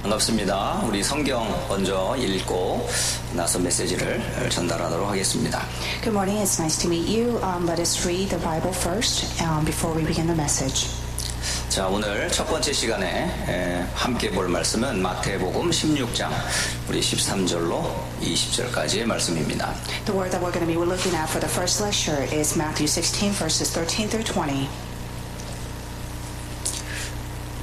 반갑습니다. 우리 성경 먼저 읽고 나서 메시지를 전달하도록 하겠습니다. Good morning. It's nice to meet you. Let us read the Bible first before we begin the message. 자, 오늘 첫 번째 시간에 함께 볼 말씀은 마태복음 16장 우리 13절로 20절까지의 말씀입니다. The word that we're going to be looking at for the first lecture is Matthew 16 verses 13 through 20.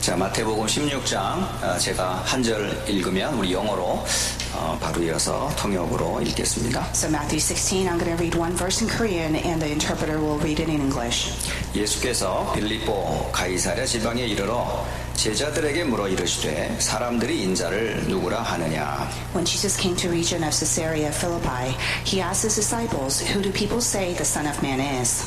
자, 마태복음 16장 제가 한 절 읽으면 우리 영어로 바로 이어서 통역으로 읽겠습니다. So Matthew 16, I'm going to read one verse in Korean and the interpreter will read it in English. 예수께서 빌립보 가이사랴 지방에 이르러 제자들에게 물어 이르시되 사람들이 인자를 누구라 하느냐. When Jesus came to region of Caesarea Philippi, he asked his disciples, "Who do people say the Son of Man is?"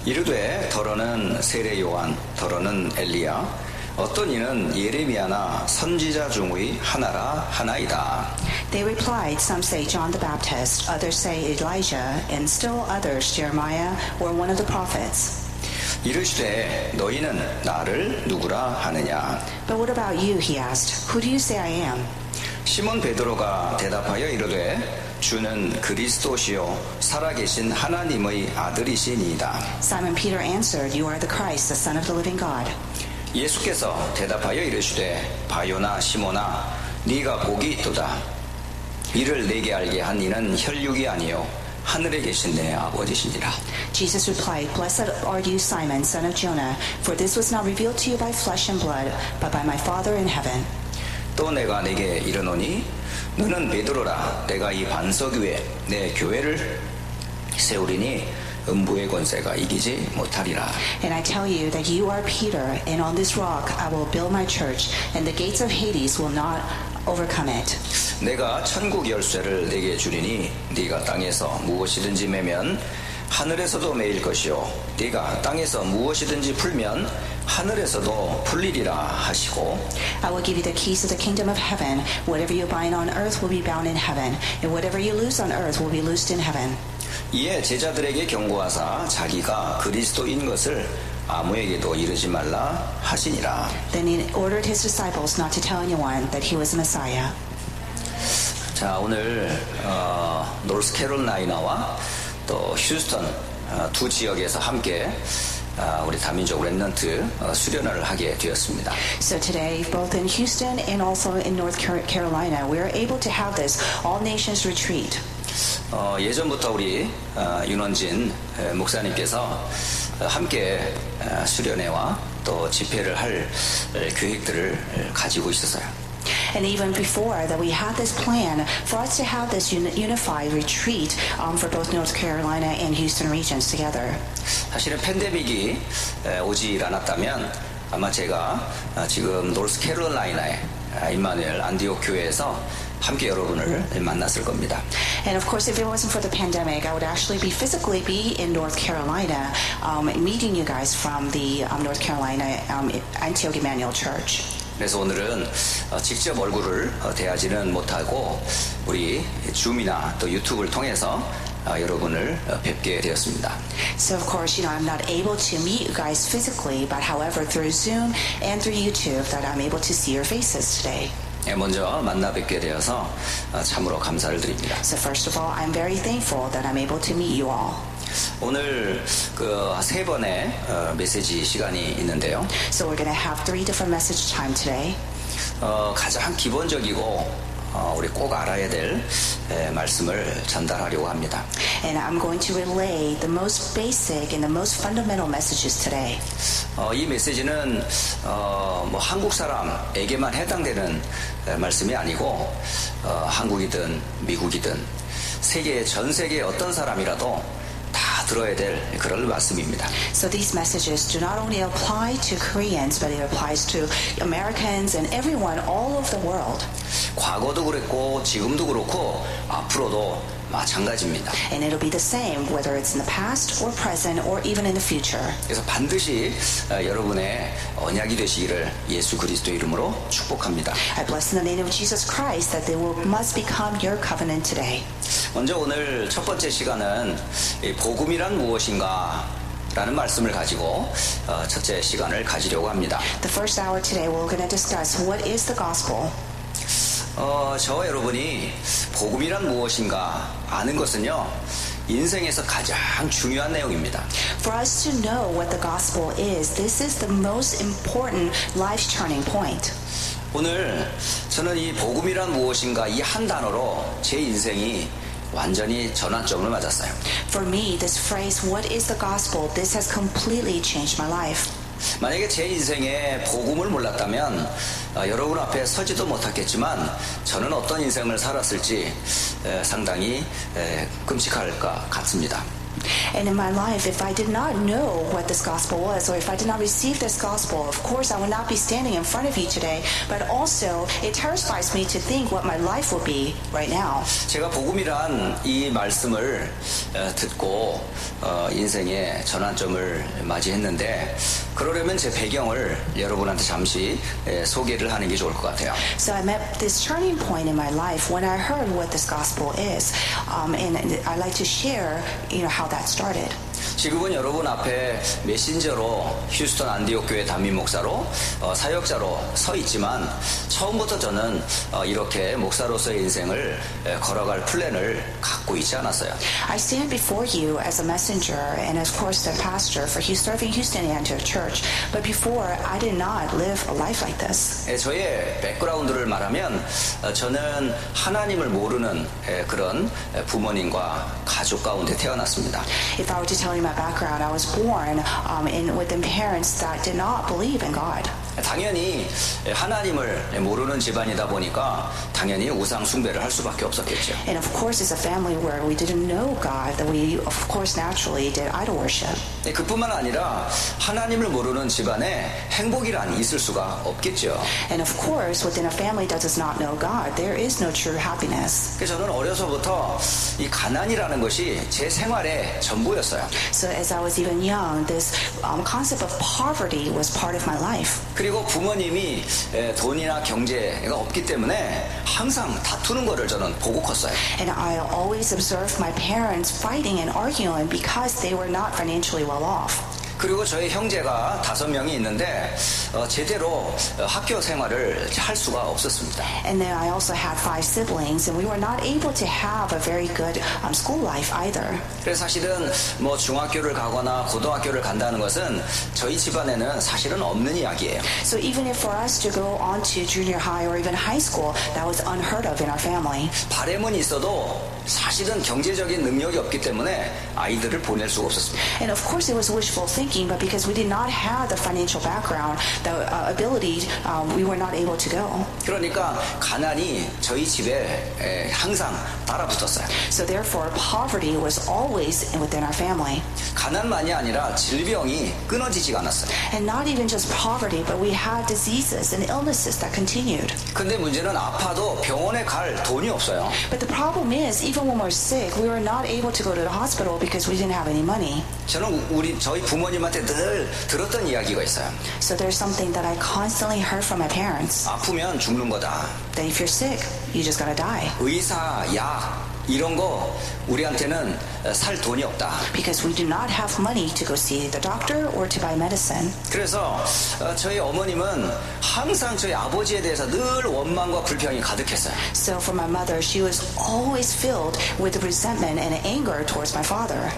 이르되 더러는 세례 요한, 더러는 엘리야, 어떤 이는 예레미야나 선지자 중의 하나라 하나이다. They replied, "Some say John the Baptist, others say Elijah, and still others Jeremiah or one of the prophets." 이르시되 너희는 나를 누구라 하느냐. But what about you, he asked. Who do you say I am? 시몬 베드로가 대답하여 이르되 주는 그리스도시요 살아계신 하나님의 아들이시니이다. Simon Peter answered, "You are the Christ, the Son of the living God." 예수께서 대답하여 이르시되 바요나 시몬아 네가 복이 있도다. 이를 내게 알게 한 이는 혈육이 아니요 하늘에 계신 내 아버지시니라. Jesus replied, "Blessed are you, Simon, son of Jonah, for this was not revealed to you by flesh and blood, but by my Father in heaven." 또 내가 네게 이르노니 너는 베드로라. 내가 이 반석 위에 내 교회를 세우리니 음부의 권세가 이기지 못하리라. And I tell you that you are Peter, and on this rock I will build my church, and the gates of Hades will not overcome it. 내가 천국 열쇠를 네게 주리니 네가 땅에서 무엇이든지 매면 하늘에서도 매일 것이요 네가 땅에서 무엇이든지 풀면 하늘에서도 풀리리라 하시고 I will give you the keys of the kingdom of heaven. Whatever you bind on earth will be bound in heaven, and whatever you loose on earth will be loosed in heaven. 이에 제자들에게 경고하사 자기가 그리스도인 것을 아무에게도 이르지 말라 하시니라. Then he ordered his disciples not to tell anyone that he was the Messiah. 자, 오늘 노스캐롤라이나와 또 휴스턴 두 지역에서 함께 우리 다민족 랩넌트 수련회를 하게 되었습니다. So today, both in Houston and also in North Carolina, we are able to have this all nations retreat. 예전부터 우리 윤원진 목사님께서 함께 수련회와 또 집회를 할 계획들을 가지고 있었어요. And even before that, we had this plan for us to have this unified retreat for both North Carolina and Houston regions together. 사실은 팬데믹이 오질 않았다면 아마 제가 지금 노스캐롤라이나의 임마누엘 안디옥 교회에서 함께 여러분을 만났을 겁니다. And of course, if it wasn't for the pandemic, I would actually physically be in North Carolina, meeting you guys from the North Carolina Antioch Emmanuel Church. 그래서 오늘은 직접 얼굴을 대하지는 못하고 우리 줌이나 또 유튜브를 통해서 여러분을 뵙게 되었습니다. So of course, I'm not able to meet you guys physically, but however, through Zoom and through YouTube, that I'm able to see your faces today. 먼저 만나 뵙게 되어서 참으로 감사를 드립니다. So first of all, I'm very thankful that I'm able to meet you all. 오늘 그 세 번의 메시지 시간이 있는데요. So we're going to have 3 different message time today. 가장 기본적이고 우리 꼭 알아야 될 말씀을 전달하려고 합니다. And I'm going to relay the most basic and the most fundamental messages today. 이 메시지는 뭐 한국 사람에게만 해당되는 말씀이 아니고 한국이든 미국이든 전 세계 어떤 사람이라도 다 들어야 될 그런 말씀입니다. So these messages do not only apply to Koreans, but it applies to Americans and everyone all over the world. 과거도 그랬고 지금도 그렇고 앞으로도 마찬가지입니다. And it'll be the same whether it's in the past or present or even in the future. 그래서 반드시 여러분의 언약이 되시기를 예수 그리스도 이름으로 축복합니다. I bless in the name of Jesus Christ that they must become your covenant today. 먼저 오늘 첫 번째 시간은 복음이란 무엇인가 라는 말씀을 가지고 첫째 시간을 가지려고 합니다. The first hour today we're going to discuss what is the gospel. 저와 여러분이 복음이란 무엇인가 아는 것은요, 인생에서 가장 중요한 내용입니다. For us to know what the gospel is, this is the most important life turning point. 오늘 저는 이 복음이란 무엇인가 이 한 단어로 제 인생이 완전히 전환점을 맞았어요. For me, this phrase, what is the gospel, this has completely changed my life. 만약에 제 인생에 복음을 몰랐다면 여러분 앞에 서지도 못했겠지만 저는 어떤 인생을 살았을지 상당히 끔찍할 것 같습니다. And in my life, if I did not know what this gospel was, or if I did not receive this gospel, of course I would not be standing in front of you today, but also it terrifies me to think what my life will be right now. 제가 복음이란 이 말씀을 듣고 인생의 전환점을 맞이했는데 그러려면 제 배경을 여러분한테 잠시 소개를 하는 게 좋을 것 같아요. So I'm at this turning point in my life when I heard what this gospel is, and I'd like to share, how that started. 지금은 여러분 앞에 메신저로 휴스턴 안디옥 교회 담임 목사로 사역자로 서 있지만 처음부터 저는 이렇게 목사로서의 인생을 걸어갈 플랜을 갖고 있지 않았어요. I stand before you as a messenger and of course the pastor for serving Houston Antioch Church. But before, I did not live a life like this. 저의 백그라운드를 말하면 저는 하나님을 모르는 그런 부모님과 가족 가운데 태어났습니다. If I were to tell you my background, I was born within parents that did not believe in God. 당연히 하나님을 모르는 집안이다 보니까 당연히 우상 숭배를 할 수밖에 없었겠죠. And of course, it's a family where we didn't know God, that we of course naturally did idol worship. 그뿐만 아니라 하나님을 모르는 집안에 행복이란 있을 수가 없겠죠. And of course, within a family that does not know God, there is no true happiness. 그래서 저는 어려서부터 이 가난이라는 것이 제 생활의 전부였어요. So as I was even young, this concept of poverty was part of my life. 그리고 부모님이 돈이나 경제가 없기 때문에 항상 다투는 거를 저는 보고 컸어요. And I always observed my parents fighting and arguing because they were not financially well off. 그리고 저희 형제가 5명이 있는데 제대로 학교 생활을 할 수가 없었습니다. And then I also had 5 siblings, and we were not able to have a very good school life either. 그래서 사실은 뭐 중학교를 가거나 고등학교를 간다는 것은 저희 집안에는 사실은 없는 이야기예요. So even if for us to go on to junior high or even high school, that was unheard of in our family. 바람은 있어도 사실은 경제적인 능력이 없기 때문에 아이들을 보낼 수가 없었습니다. And of course it was wishful thinking, but because we did not have the financial background, the ability, we were not able to go. 그러니까 가난이 저희 집에 항상 따라붙었어요. So therefore poverty was always within our family. 가난만이 아니라 질병이 끊어지지가 않았어요. And not even just poverty, but we had diseases and illnesses that continued. 근데 문제는 아파도 병원에 갈 돈이 없어요. But the problem is, even when we're sick, we were not able to go to the hospital because we didn't have any money. 저는 저희 부모님한테 늘 들었던 이야기가 있어요. So there's something that I constantly heard from my parents, 아프면 죽는 거다. that if you're sick, you just gotta die. 의사, 약 이런 거 우리한테는 살 돈이 없다. Because we do not have money to go see the doctor or to buy medicine. 그래서 저희 어머님은 항상 저희 아버지에 대해서 늘 원망과 불평이 가득했어요. So for my mother, she was always filled with resentment and anger towards my father.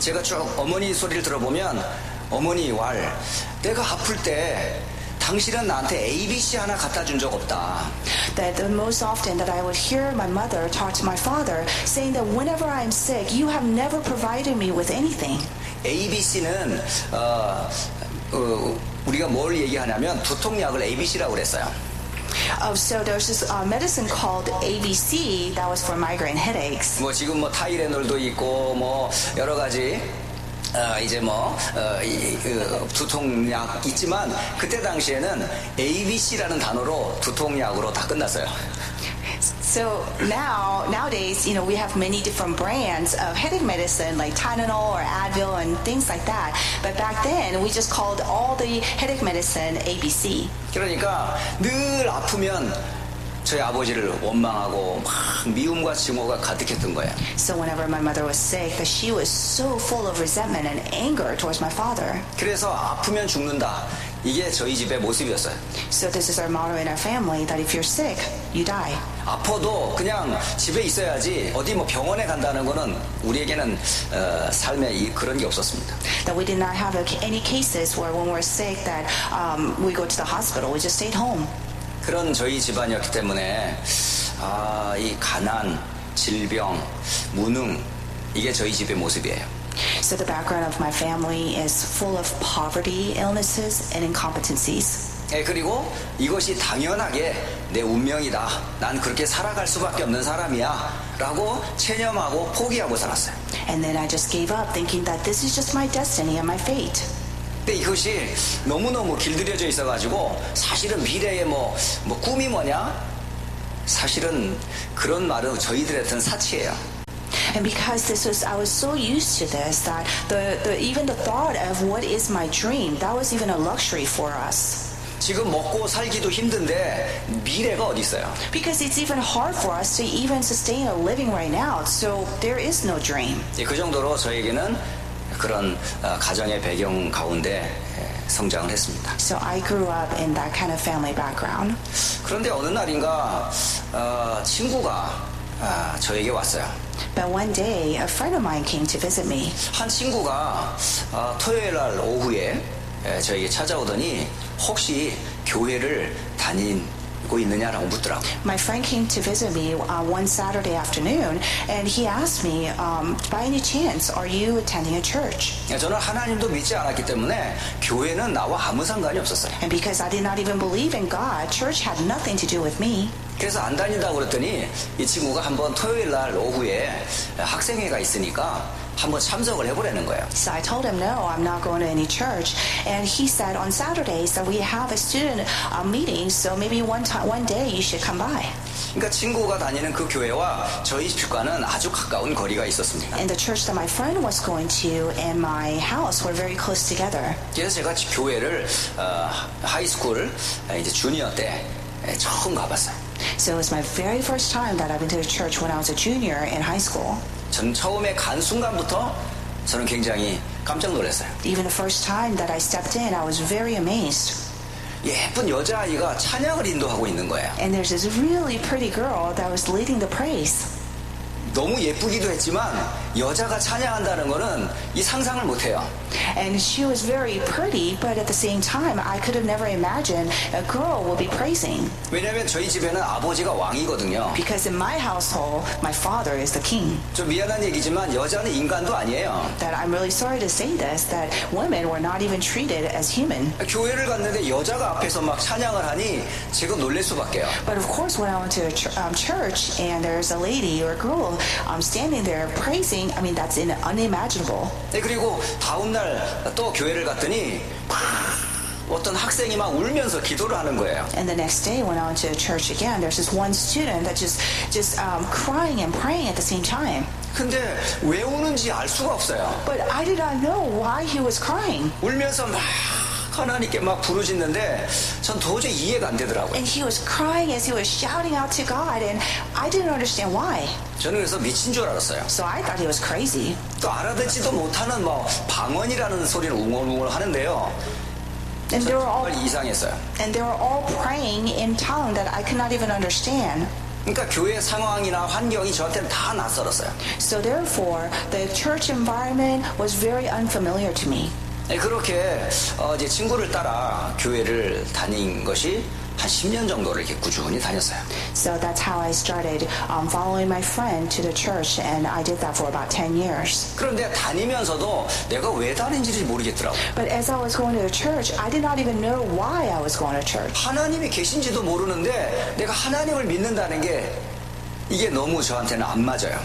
제가 쭉 어머니 소리를 들어보면 어머니 왈 내가 아플 때 당신은 나한테 ABC 하나 갖다 준 적 없다. That the most often that I would hear my mother talk to my father saying that whenever I'm sick, you have never provided me with anything. ABC는 우리가 뭘 얘기하냐면 두통약을 ABC라고 그랬어요. So there's this medicine called ABC that was for migraine headaches. 뭐 지금 뭐 타이레놀도 있고 뭐 여러 가지 이제 두통약 있지만 그때 당시에는 ABC라는 단어로 두통약으로 다 끝났어요. So nowadays, we have many different brands of headache medicine like Tylenol or Advil and things like that. But back then, we just called all the headache medicine ABC. 그러니까 늘 아프면 저희 아버지를 원망하고 막 미움과 증오가 가득했던 거예요. So whenever my mother was sick, that she was so full of resentment and anger towards my father. 그래서 아프면 죽는다. 이게 저희 집의 모습이었어요. So this is our motto in our family that if you're sick, you die. 아파도 그냥 집에 있어야지 어디 뭐 병원에 간다는 거는 우리에게는 삶에 그런 게 없었습니다. That we did not have any cases where when we're sick that we go to the hospital. We just stayed home. 그런 저희 집안이었기 때문에 이 가난, 질병, 무능 이게 저희 집의 모습이에요. So the background of my family is full of poverty, illnesses, and incompetencies. 그리고 이것이 당연하게 내 운명이다. 난 그렇게 살아갈 수밖에 없는 사람이야. 라고 체념하고 포기하고 살았어요. And then I just gave up thinking that this is just my destiny and my fate. 근데 이것이 너무너무 길들여져 있어가지고 사실은 미래의 뭐 꿈이 뭐냐? 사실은 그런 말은 저희들한테는 사치예요. And because I was so used to this that even the thought of what is my dream, that was even a luxury for us. 지금 먹고 살기도 힘든데 미래가 어디 있어요? Because it's even hard for us to even sustain a living right now. So there is no dream. 그 정도로 저에게는 그런 가정의 배경 가운데 성장을 했습니다. So I grew up in that kind of family background. 그런데 어느 날인가 친구가 저에게 왔어요. But one day, a friend of mine came to visit me. 한 친구가 토요일 날 오후에 저에게 찾아오더니 혹시 교회를 다니고 있느냐라고 묻더라고요. My friend came to visit me one Saturday afternoon, and he asked me, by any chance, are you attending a church? 저는 하나님도 믿지 않았기 때문에 교회는 나와 아무 상관이 없었어요. And because I did not even believe in God, church had nothing to do with me. 그래서 안 다닌다고 그랬더니 이 친구가 한번 토요일 날 오후에 학생회가 있으니까 한번 참석을 해보라는 거예요. So I told him, no, I'm not going to any church. And he said, on Saturdays that we have a student meeting, so maybe one day you should come by. 그러니까 친구가 다니는 그 교회와 저희 집과는 아주 가까운 거리가 있었습니다. And the church that my friend was going to and my house were very close together. 그래서 제가 교회를 하이스쿨 이제 주니어 때 처음 가봤어요. So it was my very first time that I've been to a church when I was a junior in high school. 전 처음에 간 순간부터 저는 굉장히 깜짝 놀랐어요. Even the first time that I stepped in, I was very amazed. 예쁜 여자아이가 찬양을 인도하고 있는 거예요. And there's this really pretty girl that was leading the praise. 너무 예쁘기도 했지만 여자가 찬양한다는 거는 이 상상을 못해요. And she was very pretty, but at the same time, I could have never imagined a girl will be praising. 왜냐하면 저희 집에는 아버지가 왕이거든요. Because in my household, my father is the king. 좀 미안한 얘기지만 여자는 인간도 아니에요. That I'm really sorry to say this, that women were not even treated as human. 교회를 갔는데 여자가 앞에서 막 찬양을 하니 제가 놀랄 수밖에요. But of course, when I went to a church and there's a lady or a girl standing there praising, I mean, that's unimaginable. 네, 그리고 다음날 또 교회를 갔더니 어떤 학생이 막 울면서 기도를 하는 거예요. And the next day when I went to church again, there's this one student that just crying and praying at the same time. 근데 왜 우는지 알 수가 없어요. But I did not know why he was crying. 울면서 막 하나님께 막 부르짖는데 전 도저히 이해가 안 되더라고요. And he was crying as he was shouting out to God, and I didn't understand why. 저는 그래서 미친 줄 알았어요. So I thought he was crazy. 또 알아듣지도 못하는 뭐 방언이라는 소리를 웅얼웅얼 하는데요. And they were 정말 이상했어요. all praying in tongue that I could not even understand. 그러니까 교회 상황이나 환경이 저한테는 다 낯설었어요. So therefore, the church environment was very unfamiliar to me. 네, 그렇게 이제 친구를 따라 교회를 다닌 것이 한 10년 정도를 이렇게 꾸준히 다녔어요. So that's how I started following my friend to the church, and I did that for about 10 years. 그런데 다니면서도 내가 왜 다니는지 모르겠더라고요. But as I was going to the church, I did not even know why I was going to church. 하나님이 계신지도 모르는데 내가 하나님을 믿는다는 게 이게 너무 저한테는 안 맞아요.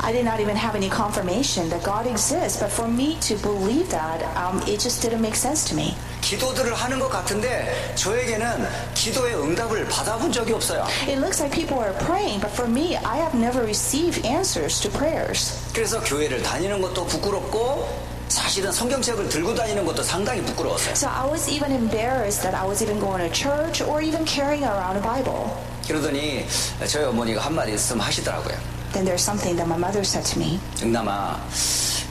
I did not even have any confirmation that God exists, but for me to believe that, it just didn't make sense to me. 기도들을 하는 것 같은데 저에게는 기도의 응답을 받아본 적이 없어요. It looks like people are praying, but for me, I have never received answers to prayers. 그래서 교회를 다니는 것도 부끄럽고 사실은 성경책을 들고 다니는 것도 상당히 부끄러웠어요. So I was even embarrassed that I was even going to church or even carrying around a Bible. 그러더니 저희 어머니가 한 말씀 하시더라고요. Then there's something that my mother said to me. 영남아,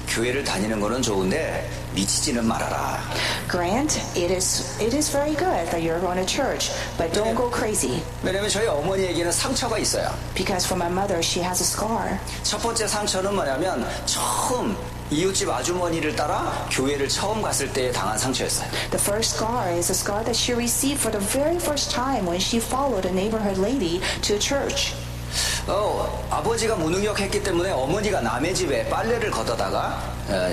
교회를 다니는 거는 좋은데 미치지는 말아라. Grant, it is very good that you're going to church, but don't go crazy. 왜냐면 저희 어머니에게는 상처가 있어요. Because for my mother, she has a scar. 첫 번째 상처는 뭐냐면 처음 이웃집 아주머니를 따라 교회를 처음 갔을 때 당한 상처였어요. The first scar is a scar that she received for the very first time when she followed a neighborhood lady to a church. 아버지가 무능력했기 때문에 어머니가 남의 집에 빨래를 걷어다가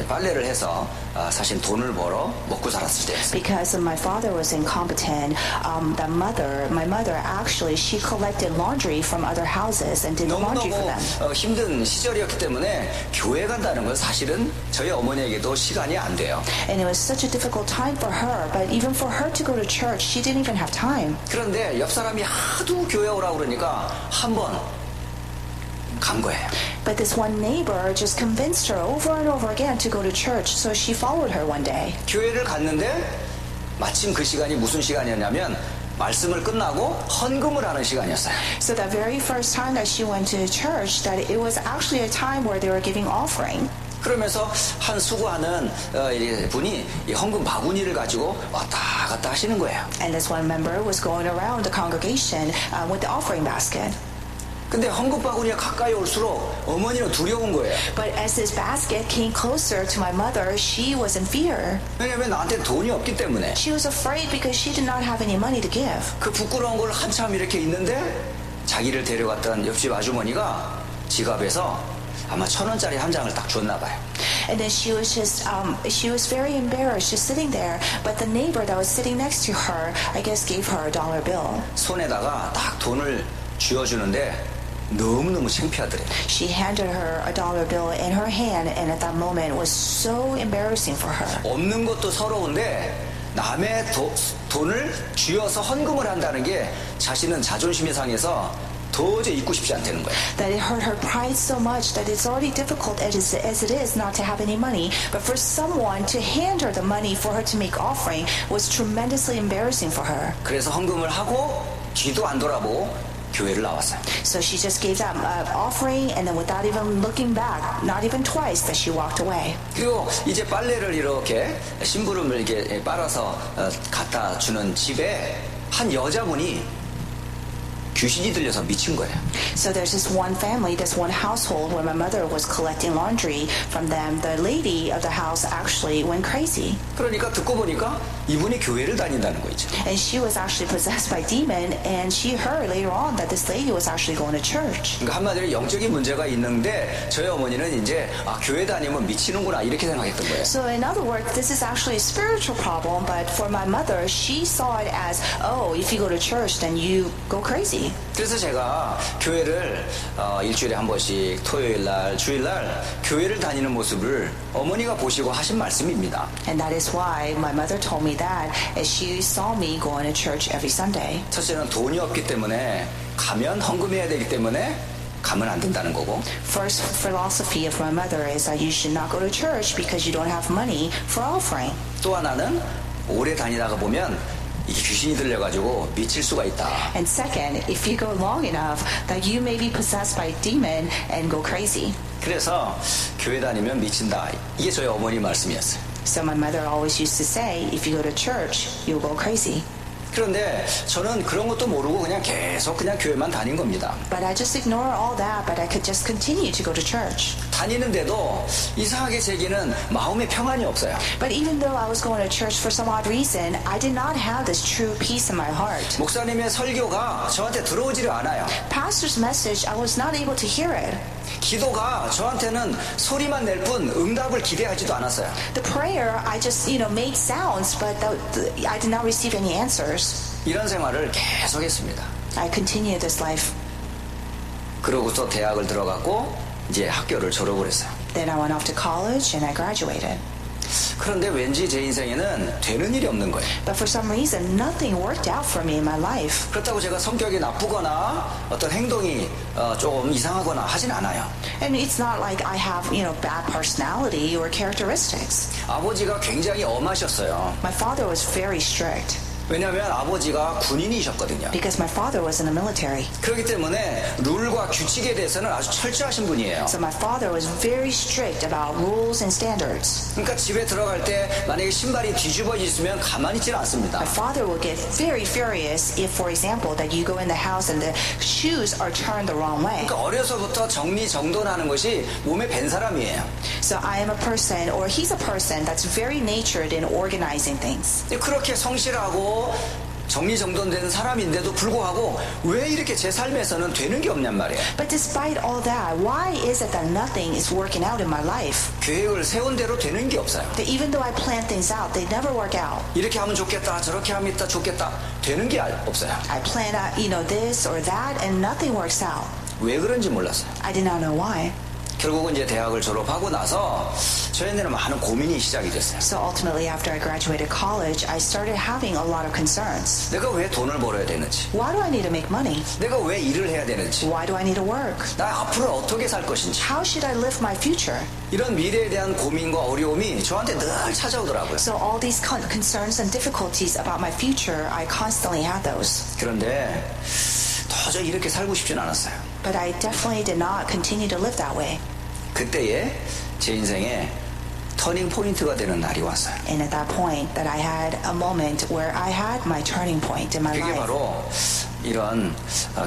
빨래를 해서 사실 돈을 벌어 먹고 살았을 때였어요. Because my father was incompetent, my mother actually she collected laundry from other houses and did the laundry for them. 너무너무 힘든 시절이었기 때문에 교회 간다는 건 사실은 저희 어머니에게도 시간이 안 돼요. And it was such a difficult time for her, but even for her to go to church, she didn't even have time. 그런데 옆 사람이 하도 교회 오라고 그러니까 한 번 간 거예요. But this one neighbor just convinced her over and over again to go to church, so she followed her one day. 교회를 갔는데 마침 그 시간이 무슨 시간이었냐면 말씀을 끝나고 헌금을 하는 시간이었어요. So that very first time that she went to church, that it was actually a time where they were giving offering. 그러면서 한 수고하는 분이 이 헌금 바구니를 가지고 왔다 갔다 하시는 거예요. And this one member was going around the congregation with the offering basket. 근데 헌금 바구니가 가까이 올수록 어머니는 두려운 거예요. But as this basket came closer to my mother, she was in fear. 왜냐면 나한테 돈이 없기 때문에. She was afraid because she did not have any money to give. 그 부끄러운 걸 한참 이렇게 있는데 자기를 데려갔던 옆집 아주머니가 지갑에서 아마 1,000원짜리 한 장을 딱 줬나 봐요. And then she was very embarrassed just sitting there. But the neighbor that was sitting next to her, I guess gave her a dollar bill. 손에다가 딱 돈을 쥐어주는데 너무너무 창피하더래. She handed her a dollar bill in her hand, and at that moment it was so embarrassing for her. 없는 것도 서러운데 남의 돈을 쥐어서 헌금을 한다는 게 자신은 자존심이 상해서 도저히 잊고 싶지 않다는 거예요. That it hurt her pride so much that it's already difficult as it is not to have any money. But for someone to hand her the money for her to make offering was tremendously embarrassing for her. 그래서 헌금을 하고 뒤도 안 돌아보고 교회를 나왔어요. So she just gave that offering, and then without even looking back, not even twice, that she walked away. 그리고 이제 빨래를 이렇게 심부름을 이렇게 빨아서 갖다 주는 집에 한 여자분이 귀신이 들려서 미친 거예요. So there's this one family, this one household where my mother was collecting laundry from them. The lady of the house actually went crazy. 그러니까 듣고 보니까 이분이 교회를 다닌다는 거 있죠. And she was actually possessed by demon, and she heard later on that this lady was actually going to church. 그러니까 한마디로 영적인 문제가 있는데 저희 어머니는 이제 교회 다니면 미치는구나 이렇게 생각했던 거예요. So in other words, this is actually a spiritual problem, but for my mother, she saw it as, oh, if you go to church, then you go crazy. 그래서 제가 교회를 일주일에 한 번씩 토요일날, 주일날 교회를 다니는 모습을 어머니가 보시고 하신 말씀입니다. And that is why my mother told me that as she saw me going to church every Sunday. 첫째는 돈이 없기 때문에 가면 헌금해야 되기 때문에 가면 안 된다는 거고. First philosophy of my mother is that you should not go to church because you don't have money for offering. 또 하나는 오래 다니다가 보면 이게 귀신이 들려가지고 미칠 수가 있다. And second, if you go long enough, that you may be possessed by a demon and go crazy. 그래서 교회 다니면 미친다. 이게 저희 어머니 말씀이었어요. So my mother always used to say, if you go to church, you'll go crazy. 그런데 저는 그런 것도 모르고 계속 교회만 다닌 겁니다. But I just ignore all that, but I could just continue to go to church. 다니는데도 이상하게 제게는 마음의 평안이 없어요. But even though I was going to church for some odd reason, I did not have this true peace in my heart. 목사님의 설교가 저한테 들어오지를 않아요. Pastor's message, I was not able to hear it. 기도가 저한테는 소리만 낼 뿐 응답을 기대하지도 않았어요. The prayer, I just, made sounds, but I did not receive any answers. 이런 생활을 계속했습니다. I continued this life. 그러고서 대학을 들어갔고 이제 학교를 졸업을 했어요. Then I went off to college and I graduated. 그런데 왠지 제 인생에는 되는 일이 없는 거예요. But for some reason, nothing worked out for me in my life. 그렇다고 제가 성격이 나쁘거나 어떤 행동이 조금 이상하거나 하진 않아요. And it's not like I have, bad personality or characteristics. 아버지가 굉장히 엄하셨어요. My father was very strict. 왜냐하면 아버지가 군인이셨거든요. because my father was in the military. 그렇기 때문에 룰과 규칙에 대해서는 아주 철저하신 분이에요. So my father was very strict about rules and standards. 그러니까 집에 들어갈 때 만약에 신발이 뒤집어져 있으면 가만히 있지는 않습니다. My father would get very furious if, for example, that you go in the house and the shoes are turned the wrong way. 그러니까 어려서부터 정리정돈하는 것이 몸에 밴 사람이에요. So I am a person, or he's a person that's very natured in organizing things. 그렇게 성실하고 정리정돈된 사람인데도 불구하고 왜 이렇게 제 삶에서는 되는 게 없냔 말이에요. But despite all that, why is it that nothing is working out in my life? 계획을 세운 대로 되는 게 없어요. That even though I plan things out, they never work out. 이렇게 하면 좋겠다, 저렇게 하면 좋겠다, 되는 게 없어요. I plan out, this or that, and nothing works out. 왜 그런지 몰랐어요. I did not know why. 결국은 이제 대학을 졸업하고 나서 저에게는 많은 고민이 시작이 됐어요. So ultimately, after I graduated college, I started having a lot of concerns. 내가 왜 돈을 벌어야 되는지, Why do I need to make money? 내가 왜 일을 해야 되는지, Why do I need to work? 나 앞으로 어떻게 살 것인지, How should I live my future? 이런 미래에 대한 고민과 어려움이 저한테 늘 찾아오더라고요. So all these concerns and difficulties about my future, I constantly had those. 그런데 도저히 이렇게 살고 싶진 않았어요. But I definitely did not continue to live that way. 그때에 제 인생에 터닝 포인트가 되는 날이 왔어요. And at that point that I had a moment where I had my turning point in my 그게 life. 바로 이런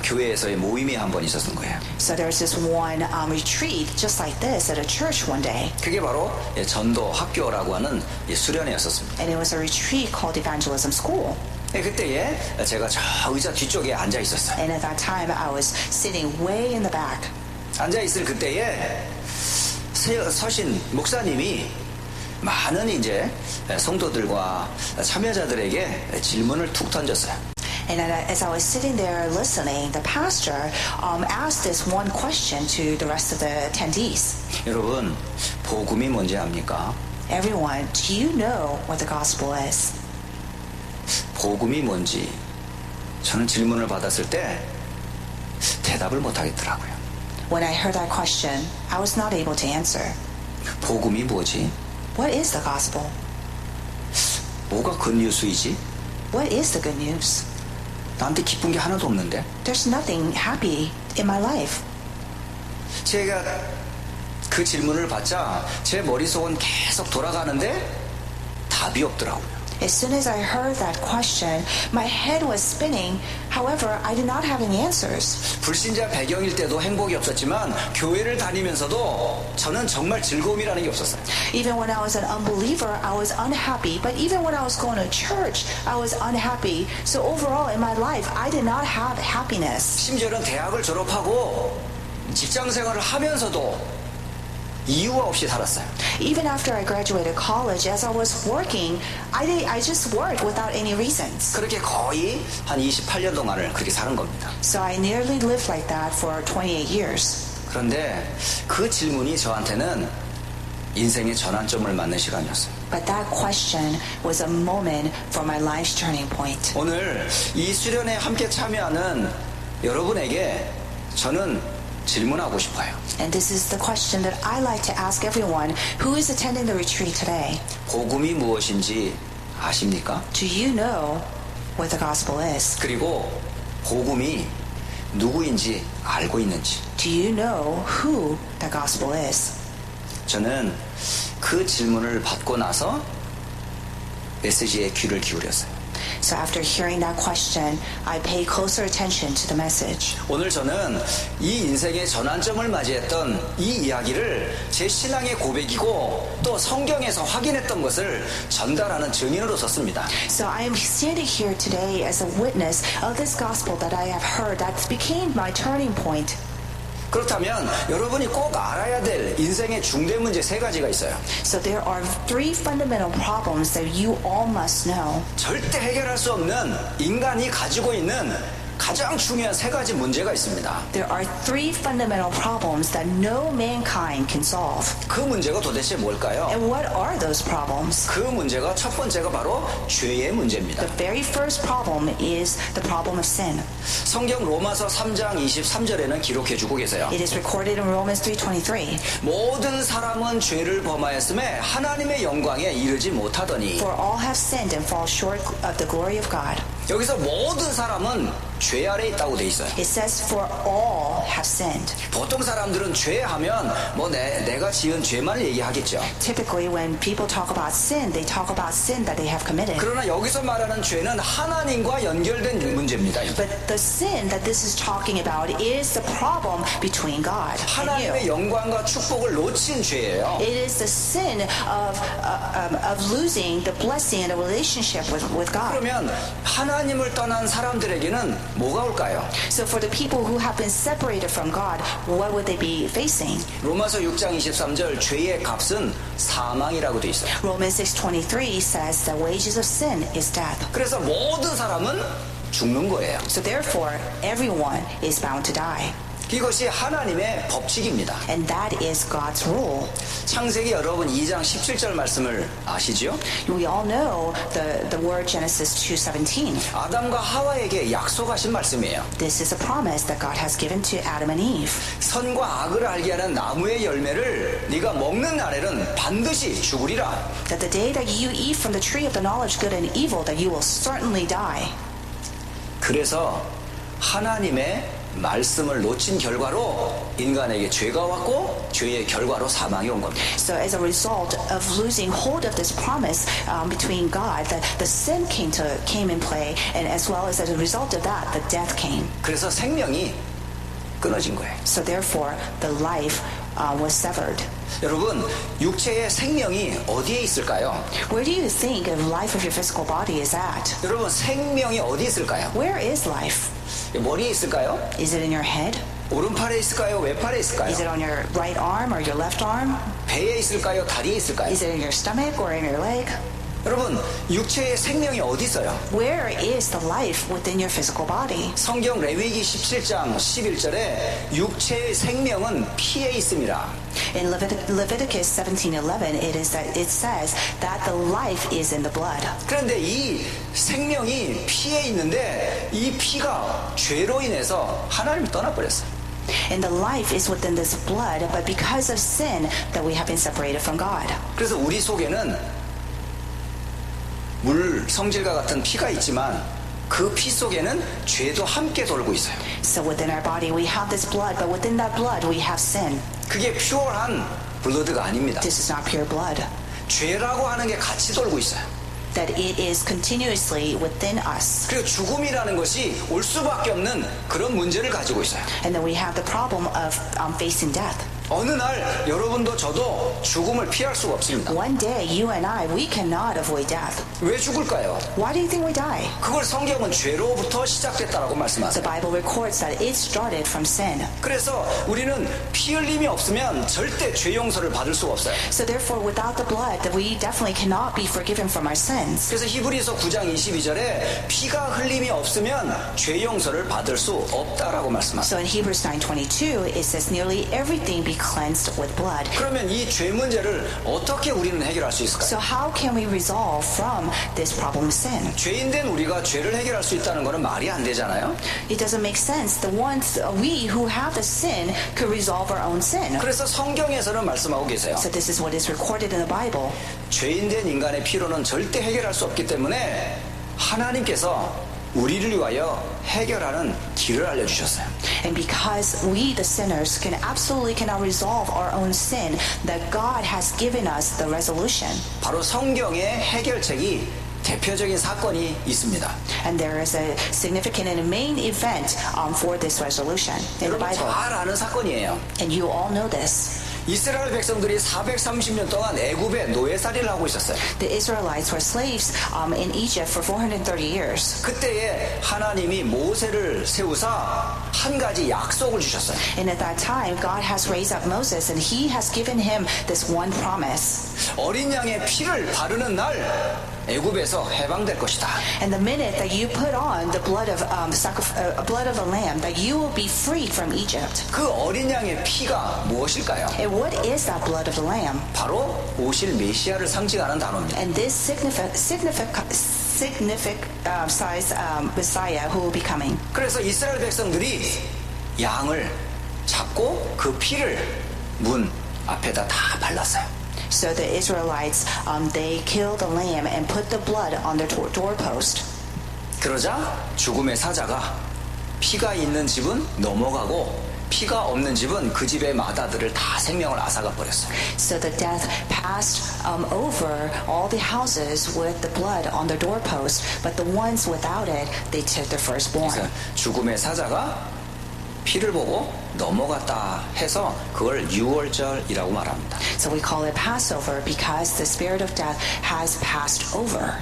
교회에서의 모임이 한 번 있었던 거예요. So there was this one retreat just like this at a church one day. 그게 바로 전도 학교라고 하는 수련회였었습니다. And it was a retreat called Evangelism School. 그때에 제가 저 의자 뒤쪽에 앉아 있었어요. And at that time I was sitting way in the back. 앉아 있을 그때에 서신 목사님이 많은 이제 성도들과 참여자들에게 질문을 툭 던졌어요. And as I was sitting there listening, the pastor asked this one question to the rest of the attendees. 여러분, 복음이 뭔지 압니까? Everyone, do you know what the gospel is? 복음이 뭔지 저는 질문을 받았을 때 대답을 못 하겠더라고요. When I heard that question, I was not able to answer. 복음이 뭐지? What is the gospel? 뭐가 굿뉴스이지? What is the good news? 나한테 기쁜 게 하나도 없는데? There's nothing happy in my life. 제가 그 질문을 받자 제 머릿속은 계속 돌아가는데 답이 없더라고요. As soon as I heard that question, my head was spinning. However, I did not have any answers. 불신자 배경일 때도 행복이 없었지만 교회를 다니면서도 저는 정말 즐거움이라는 게 없었어요. Even when I was an unbeliever, I was unhappy. But even when I was going to church, I was unhappy. So overall in my life, I did not have happiness. 심지어는 대학을 졸업하고 직장 생활을 하면서도 이유가 없이 살았어요. Even after I graduated college, as I was working, I just worked without any reasons. 그렇게 거의 한 28년 동안을 그렇게 사는 겁니다. So I nearly lived like that for 28 years. 그런데 그 질문이 저한테는 인생의 전환점을 맞는 시간이었어요. But that question was a moment for my life's turning point. 오늘 이 수련회에 함께 참여하는 여러분에게 저는 질문하고 싶어요. And this is the question that I like to ask everyone who is attending the retreat today. 복음이 무엇인지 아십니까? Do you know what the gospel is? 그리고 복음이 누구인지 알고 있는지. Do you know who the gospel is? 저는 그 질문을 받고 나서 메시지에 귀를 기울였어요. So after hearing that question, I paid closer attention to the message. 오늘 저는 이 인생의 전환점을 맞이했던 이 이야기를 제 신앙의 고백이고 또 성경에서 확인했던 것을 전달하는 증인으로 섰습니다. So I am standing here today as a witness of this gospel that I have heard that became my turning point. 그렇다면 여러분이 꼭 알아야 될 인생의 중대 문제 3가지가 있어요. So there are 3 fundamental problems that you all must know. 절대 해결할 수 없는 인간이 가지고 있는 가장 중요한 세 가지 문제가 있습니다. There are three fundamental problems that no mankind can solve. 그 문제가 도대체 뭘까요? And what are those problems? 그 문제가 첫 번째가 바로 죄의 문제입니다. The very first problem is the problem of sin. 성경 로마서 3장 23절에는 기록해 주고 계세요. It is recorded in Romans 3:23. 모든 사람은 죄를 범하였음에 하나님의 영광에 이르지 못하더니. For all have sinned and fall short of the glory of God. 여기서 모든 사람은 죄 아래 있다고 돼 있어요. It says for all have sinned. 보통 사람들은 죄하면 뭐 내가 지은 죄만을 얘기하겠죠. Typically when people talk about sin, they talk about sin that they have committed. 그러나 여기서 말하는 죄는 하나님과 연결된 문제입니다. But the sin that this is talking about is the problem between God and 하나님의 you. 영광과 축복을 놓친 죄예요. It is the sin of losing the blessing and the relationship with God. 그러면 하나님을 떠난 사람들에게는 뭐가 올까요? So for the people who have been separated from God, what would they be facing? 로마서 6장 23절 죄의 값은 사망이라고 돼 있어요. Romans 6:23 says the wages of sin is death. 그래서 모든 사람은 죽는 거예요. So therefore, everyone is bound to die. 이것이 하나님의 법칙입니다. And that is God's rule. 창세기 여러분 2장 17절 말씀을 아시죠? We all know the word Genesis 2:17. 아담과 하와에게 약속하신 말씀이에요. This is a promise that God has given to Adam and Eve. 선과 악을 알게 하는 나무의 열매를 네가 먹는 날에는 반드시 죽으리라. That the day that you eat from the tree of the knowledge of good and evil, that you will certainly die. 그래서 하나님의 말씀을 놓친 결과로 인간에게 죄가 왔고 죄의 결과로 사망이 온 겁니다. So as a result of losing hold of this promise between God, the sin came in play, and as well as a result of that, the death came. 그래서 생명이 끊어진 거예요. So therefore, the life was severed. 여러분, 육체의 생명이 어디에 있을까요? Where do you think the life of your physical body is at? 여러분, 생명이 어디 있을까요? Where is life? 머리에 있을까요? Is it in your head? 오른팔에 있을까요? 왼팔에 있을까요? Is it on your right arm or your left arm? 배에 있을까요? 다리에 있을까요? Is it in your stomach or in your leg? 여러분, 육체의 생명이 어디 있어요? Where is the life within your physical body? 성경 레위기 17장 11절에 육체의 생명은 피에 있습니다. In Leviticus 17:11, it says that the life is in the blood. 그런데 이 생명이 피에 있는데 이 피가 죄로 인해서 하나님을 떠나버렸어요. And the life is within this blood, but because of sin, that we have been separated from God. 그래서 우리 속에는 물 성질과 같은 피가 있지만 그 피 속에는 죄도 함께 돌고 있어요. So within our body we have this blood, but within that blood we have sin. 그게 퓨어한 블러드가 아닙니다. This is not pure blood. 죄라고 하는 게 같이 돌고 있어요. That it is continuously within us. 그리고 죽음이라는 것이 올 수밖에 없는 그런 문제를 가지고 있어요. And then we have the problem of facing death. 어느 날 여러분도 저도 죽음을 피할 수가 없습니다. One day, you and I, we cannot avoid death. 왜 죽을까요? Why do you think we die? 그걸 성경은 죄로부터 시작됐다라고 The 말씀하세요. Bible records that it started from sin. 그래서 우리는 피 흘림이 없으면 절대 죄 용서를 받을 수가 없어요. So therefore, without the blood, that we definitely cannot be forgiven from our sins. 그래서 히브리서 9장 22절에 피가 흘림이 없으면 죄 용서를 받을 수 없다라고 말씀하세요. So in Hebrews 9:22, it says nearly everything be cleansed with blood. 그러면 이 죄 문제를 어떻게 우리는 해결할 수 있을까요? So how can we resolve from this problem of sin? 죄인된 우리가 죄를 해결할 수 있다는 것은 말이 안 되잖아요. It doesn't make sense. The ones we who have the sin could resolve our own sin. 그래서 성경에서는 말씀하고 계세요. So this is what is recorded in the Bible. 죄인된 인간의 피로는 절대 해결할 수 없기 때문에 하나님께서 우리를 위하여 해결하는 길을 알려주셨어요. And because we, the sinners, absolutely cannot resolve our own sin, that God has given us the resolution. 바로 성경의 해결책이 대표적인 사건이 있습니다. And there is a significant and main event for this resolution in the 여러분 Bible. 잘 아는 사건이에요. And you all know this. 이스라엘 백성들이 430년 동안 애굽에 노예살이를 하고 있었어요. The Israelites were slaves in Egypt for 430 years. 그때에 하나님이 모세를 세우사 한 가지 약속을 주셨어요. And at that time, God has raised up Moses, and He has given him this one promise. 어린 양의 피를 바르는 날 애굽에서 해방될 것이다. And the minute that you put on the blood of blood of a lamb, that you will be freed from Egypt. 그 어린 양의 피가 무엇일까요? And what is that blood of the lamb? 바로 오실 메시아를 상징하는 단어입니다. And this Messiah who will be coming. 그래서 이스라엘 백성들이 양을 잡고 그 피를 문 앞에다 다 발랐어요. So the Israelites, they killed the lamb and put the blood on their doorpost. 그러자 죽음의 사자가 피가 있는 집은 넘어가고 피가 없는 집은 그 집의 마다들을 다 생명을 앗아가 버렸어요. So the death passed over all the houses with the blood on their doorpost, but the ones without it, they took their firstborn. 그래서 죽음의 사자가 피를 보고 넘어갔다 해서 그걸 유월절이라고 말합니다. So we call it Passover because the spirit of death has passed over.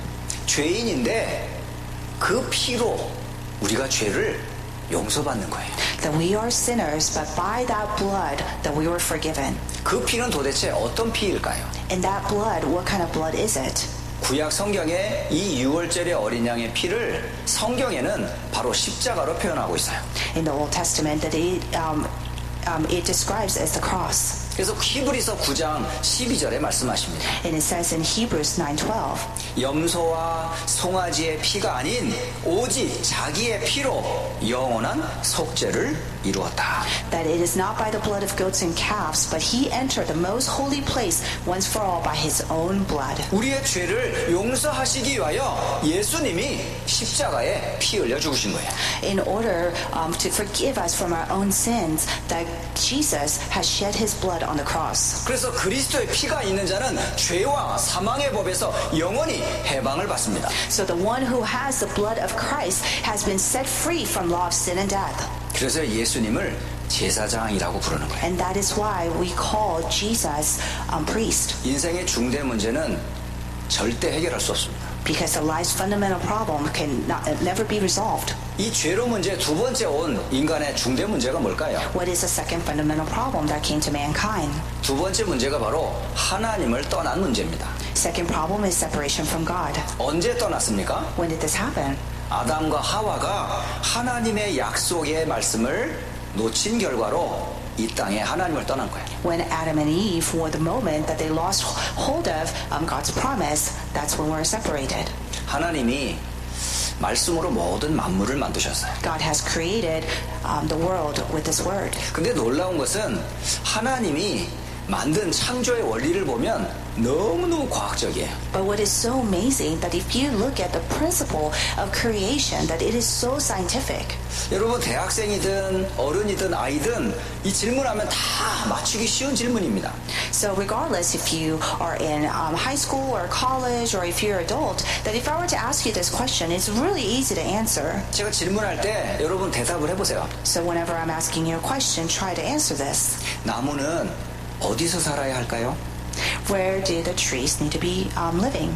죄인인데 그 피로 우리가 죄를 용서받는 거예요. That we are sinners, but by that blood that we were forgiven. 그 피는 도대체 어떤 피일까요? And that blood, what kind of blood is it? 구약 성경에 이 유월절의 어린 양의 피를 성경에는 바로 십자가로 표현하고 있어요. In the Old Testament, that it describes as the cross. 그래서 히브리서 9장 12절에 말씀하십니다. And it says in Hebrews 9:12. 염소와 송아지의 피가 아닌 오직 자기의 피로 영원한 속죄를 이루었다. That it is not by the blood of goats and calves, but he entered the most holy place once for all by his own blood. 우리의 죄를 용서하시기 위하여 예수님이 십자가에 피 흘려 죽으신 거예요. In order to forgive us from our own sins, that Jesus has shed his blood on the cross. 그래서 그리스도의 피가 있는 자는 죄와 사망의 법에서 영원히 해방을 받습니다. So the one who has the blood of Christ has been set free from law of sin and death. 그래서 예수님을 제사장이라고 부르는 거예요. And that is why we call Jesus priest. 인생의 중대 문제는 절대 해결할 수 없습니다. Because the life's fundamental problem can never be resolved. 이 죄로 문제 두 번째 온 인간의 중대 문제가 뭘까요? What is the second fundamental problem that came to mankind? 두 번째 문제가 바로 하나님을 떠난 문제입니다. Second problem is separation from God. 언제 떠났습니까? When did this happen? 아담과 하와가 하나님의 약속의 말씀을 놓친 결과로 이 땅에 하나님을 떠난 거예요. When Adam and Eve were the moment that they lost hold of God's promise, that's when we're separated. 하나님이 말씀으로 모든 만물을 만드셨어요. God has created the world with His word. 근데 놀라운 것은 하나님이 만든 창조의 원리를 보면 너무너무 과학적이에요. But what is so amazing that if you look at the principle of creation, that it is so scientific. 여러분 대학생이든 어른이든 아이든 이 질문하면 다 맞추기 쉬운 질문입니다. So regardless if you are in high school or college or if you're adult, that if I were to ask you this question, it's really easy to answer. 제가 질문할 때 여러분 대답을 해보세요. So whenever I'm asking you a question, try to answer this. 나무는 어디서 살아야 할까요? Where do the trees need to be living?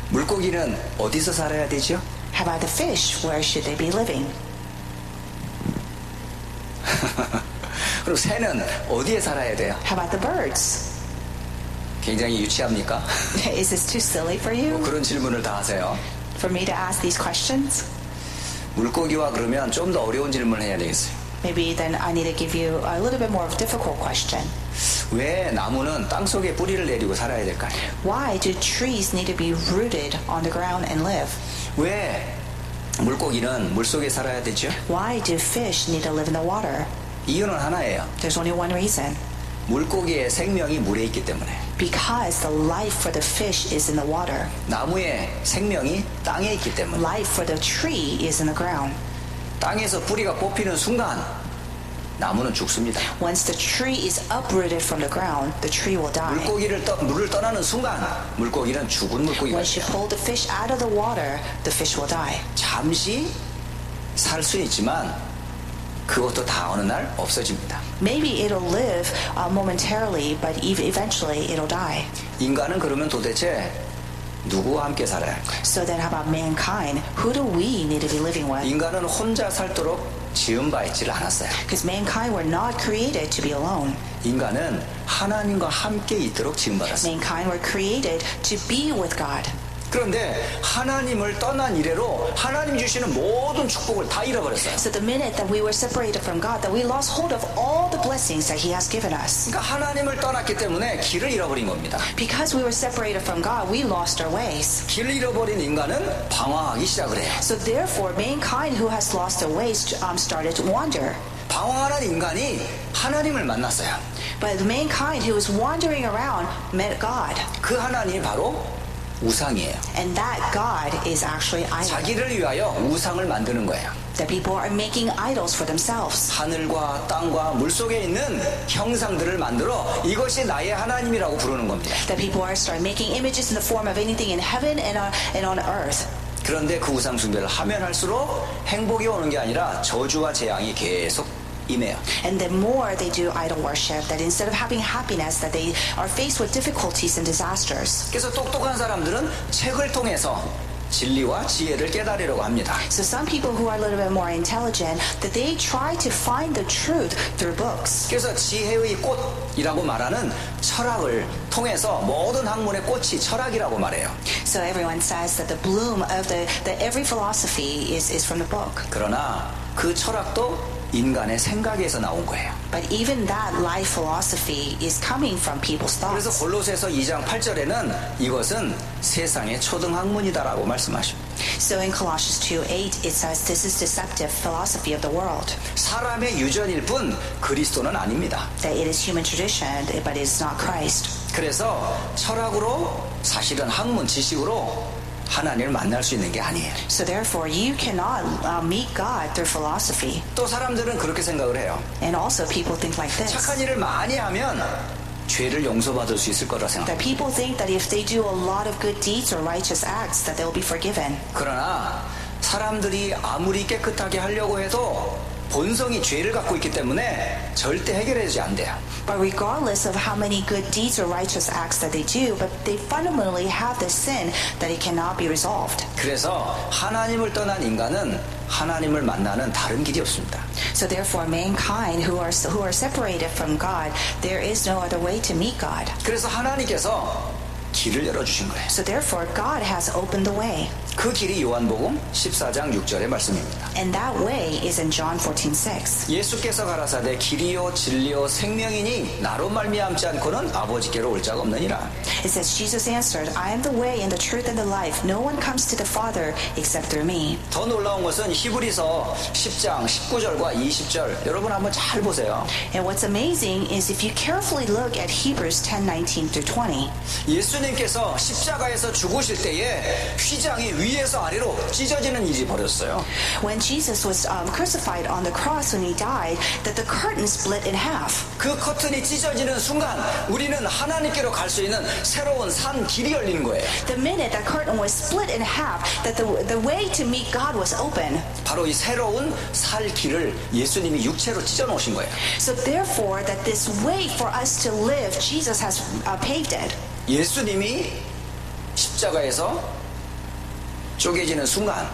물고기는 어디서 살아야 되죠? How about the fish? Where should they be living? 그리고 새는 어디에 살아야 돼요? How about the birds? 굉장히 유치합니까? Is this too silly for 뭐 you? 그런 질문을 다 하세요. For me to ask these questions? 물고기와 그러면 좀 더 어려운 질문을 해야 되겠어요. Maybe then I need to give you a little bit more of a difficult question. 왜 나무는 땅속에 뿌리를 내리고 살아야 될까요? Why do trees need to be rooted on the ground and live? 왜 물고기는 물속에 살아야 되죠? Why do fish need to live in the water? 이유는 하나예요. There's only one reason. 물고기의 생명이 물에 있기 때문에. Because the life for the fish is in the water. 나무의 생명이 땅에 있기 때문에. Life for the tree is in the ground. 땅에서 뿌리가 뽑히는 순간 나무는 죽습니다. Once the tree is uprooted from the ground, the tree will die. 물을 떠나는 순간 물고기는 죽은 물고기가 Once you 돼요. pull the fish out of the water, the fish will die. 잠시 살 수 있지만 그것도 다 어느 날 없어집니다. Maybe it'll live momentarily, but eventually it'll die. 인간은 그러면 도대체 누구와 함께 살아야 할까요? So then how about mankind? Who do we need to be living with? 인간은 혼자 살도록 지음 바 있지를 않았어요. Because mankind were not created to be alone. 인간은 하나님과 함께 있도록 지음받았습니다. Mankind were created to be with God. 그런데 하나님을 떠난 이래로 하나님 주시는 모든 축복을 다 잃어버렸어요. So the minute that we were separated from God, that we lost hold of all the blessings that He has given us. 그러니까 하나님을 떠났기 때문에 길을 잃어버린 겁니다. Because we were separated from God, we lost our ways. 길을 잃어버린 인간은 방황하기 시작을 해요. So therefore, mankind who has lost their ways started to wander. 방황하는 인간이 하나님을 만났어요. But mankind who was wandering around met God. 그 하나님이 바로 우상이에요. And that God is actually idol. 자기를 위하여 우상을 만드는 거예요. That people are making idols for themselves. 하늘과 땅과 물속에 있는 형상들을 만들어 이것이 나의 하나님이라고 부르는 겁니다. That people are start making images in the form of anything in heaven and on earth. 그런데 그 우상 숭배를 하면 할수록 행복이 오는 게 아니라 저주와 재앙이 계속 임해요. And the more they do idol worship, that instead of having happiness, that they are faced with difficulties and disasters. 그래서 똑똑한 사람들은 책을 통해서 진리와 지혜를 깨달으려고 합니다. So some people who are a little bit more intelligent, that they try to find the truth through books. 그래서 지혜의 꽃이라고 말하는 철학을 통해서 모든 학문의 꽃이 철학이라고 말해요. So everyone says that the bloom of the every philosophy is from the book. 그러나 그 철학도 인간의 생각에서 나온 거예요. But even that life philosophy is coming from people's 그래서 thoughts. 골로새서 2장 8절에는 이것은 세상의 초등학문이다라고 말씀하십니다. So in Colossians 2:8 it says this is deceptive philosophy of the world. 사람의 유전일 뿐 그리스도는 아닙니다. That it is human tradition, but it is not Christ. 그래서 철학으로 사실은 학문 지식으로 하나님을 만날 수 있는 게 아니에요. So therefore you cannot meet God through philosophy. 또 사람들은 그렇게 생각을 해요. And also people think like this. 착한 일을 많이 하면 죄를 용서받을 수 있을 거라 생각합니다. That people think that if they do a lot of good deeds or righteous acts, that they will be forgiven. 그러나 사람들이 아무리 깨끗하게 하려고 해도 본성이 죄를 갖고 있기 때문에 절대 해결되지 않대요. But regardless of how many good deeds or righteous acts that they do, but they fundamentally have this sin that it cannot be resolved. 그래서 하나님을 떠난 인간은 하나님을 만나는 다른 길이 없습니다. So therefore mankind who are separated from God, there is no other way to meet God. 그래서 하나님께서 길을 열어주신 거예요. So therefore God has opened the way. 그 길이 요한복음 14장 6절의 말씀입니다. And that way is in John 14:6. 예수께서 가라사대 길이요 진리요 생명이니 나로 말미암지 않고는 아버지께로 올 자가 없느니라. It says, Jesus answered, I am the way and the truth and the life. No one comes to the Father except through me. 더 놀라운 것은 히브리서 10장 19절과 20절 여러분 한번 잘 보세요. And what's amazing is if you carefully look at Hebrews 10:19 through 20. 예수님께서 십자가에서 죽으실 때에 휘장이 위에서 아래로 찢어지는 일이 벌어졌어요. When Jesus was crucified on the cross when he died, that the curtain split in half. 그 커튼이 찢어지는 순간 우리는 하나님께로 갈 수 있는 새로운 산 길이 열리는 거예요. The minute that curtain was split in half, that the way to meet God was open. 바로 이 새로운 살 길을 예수님이 육체로 찢어 놓으신 거예요. So therefore, that this way for us to live, Jesus has paved it. 예수님이 십자가에서 쪼개지는 순간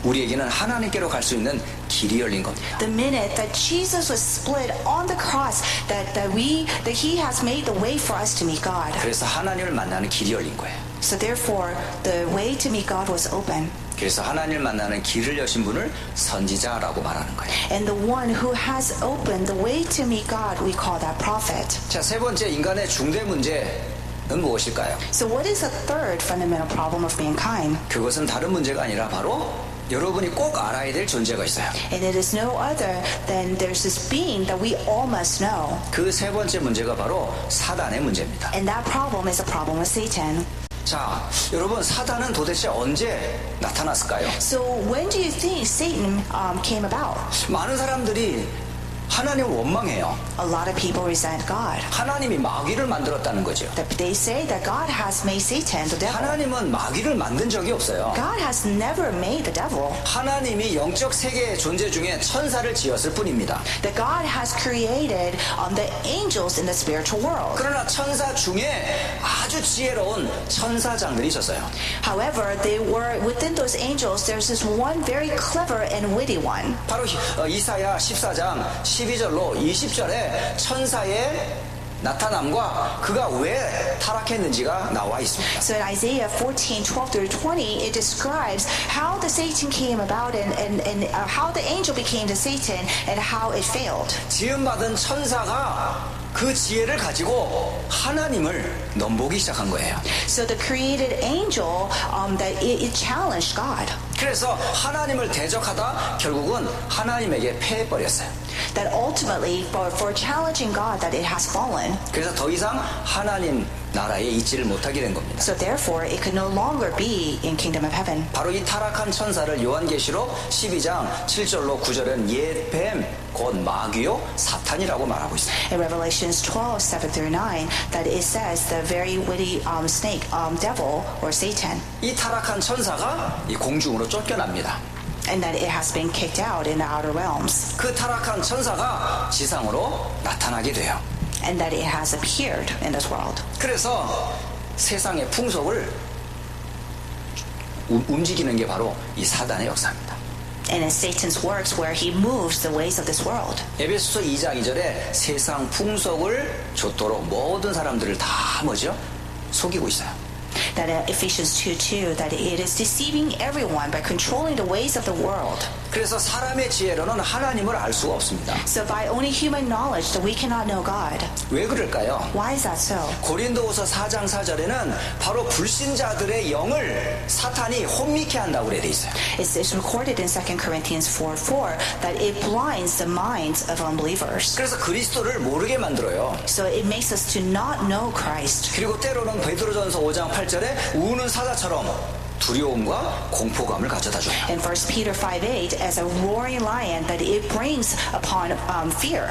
우리에게는 하나님께로 갈 수 있는 길이 열린 겁니다. The minute that Jesus was split on the cross, that he has made the way for us to meet God. 그래서 하나님을 만나는 길이 열린 거예요. So therefore, the way to meet God was open. 그래서 하나님을 만나는 길을 여신 분을 선지자라고 말하는 거예요. And the one who has opened the way to meet God, we call that prophet. 자, 세 번째 인간의 중대 문제는 무엇일까요? So what is the third fundamental problem of mankind? 그것은 다른 문제가 아니라 바로 여러분이 꼭 알아야 될 존재가 있어요. And it is no other than there's this being that we all must know. 그 세 번째 문제가 바로 사단의 문제입니다. And that problem is a problem of Satan. 자, 여러분 사단은 도대체 언제 나타났을까요? So when do you think Satan came about? 많은 사람들이 하나님을 원망해요. A lot of people resent God. 하나님이 마귀를 만들었다는 거죠. They say that God has made Satan the devil. 하나님은 마귀를 만든 적이 없어요. God has never made the devil. 하나님이 영적 세계의 존재 중에 천사를 지었을 뿐입니다. That God has created the angels in the spiritual world. 그러나 천사 중에 아주 지혜로운 천사장들이 있었어요. However, they were within those angels. There's this one very clever and witty one. 바로 이사야 14장 12절로 20절에 천사의 나타남과 그가 왜 타락했는지가 나와 있습니다. So in Isaiah 14, 12 through 20, it describes how the Satan came about and how the angel became the Satan and how it failed. 지음받은 천사가 그 지혜를 가지고 하나님을 넘보기 시작한 거예요. So the created angel, that it challenged God. 그래서 하나님을 대적하다 결국은 하나님에게 패해버렸어요. That ultimately, for challenging God, that it has fallen. 그래서 더 이상 하나님 나라에 있지를 못하게 된 겁니다. So therefore, it could no longer be in kingdom of heaven. 바로 이 타락한 천사를 요한계시록 12장 7절로 9절은 옛뱀 곧 마귀요 사탄이라고 말하고 있어요. In Revelations 12, 7 through 9, that it says the very witty snake, devil or Satan. 이 타락한 천사가 이 공중으로 쫓겨납니다. And that it has been kicked out in the outer realms. 그 타락한 천사가 지상으로 나타나게 돼요. And that it has appeared in this world. 그래서 세상의 풍속을 움직이는 게 바로 이 사단의 역사입니다. And in Satan's works where he moves the ways of this world. 에베소서 2장 2절에 세상 풍속을 좇도록 모든 사람들을 다 뭐죠? 속이고 있어요. That Ephesians 2:2, that it is deceiving everyone by controlling the ways of the world. 그래서 사람의 지혜로는 하나님을 알 수가 없습니다. So by only human knowledge that we cannot know God. 왜 그럴까요? Why is that so? 고린도후서 4장 4절에는 바로 불신자들의 영을 사탄이 혼미케 한다고 그래 돼 있어요. It's recorded in 2 Corinthians 4:4 that it blinds the minds of unbelievers. 그래서 그리스도를 모르게 만들어요. So it makes us to not know Christ. 그리고 때로는 베드로전서 5장 8절에 우는 사자처럼 두려움과 공포감을 가져다 줘요. In 1 Peter 5:8, as a roaring lion, that it brings upon fear.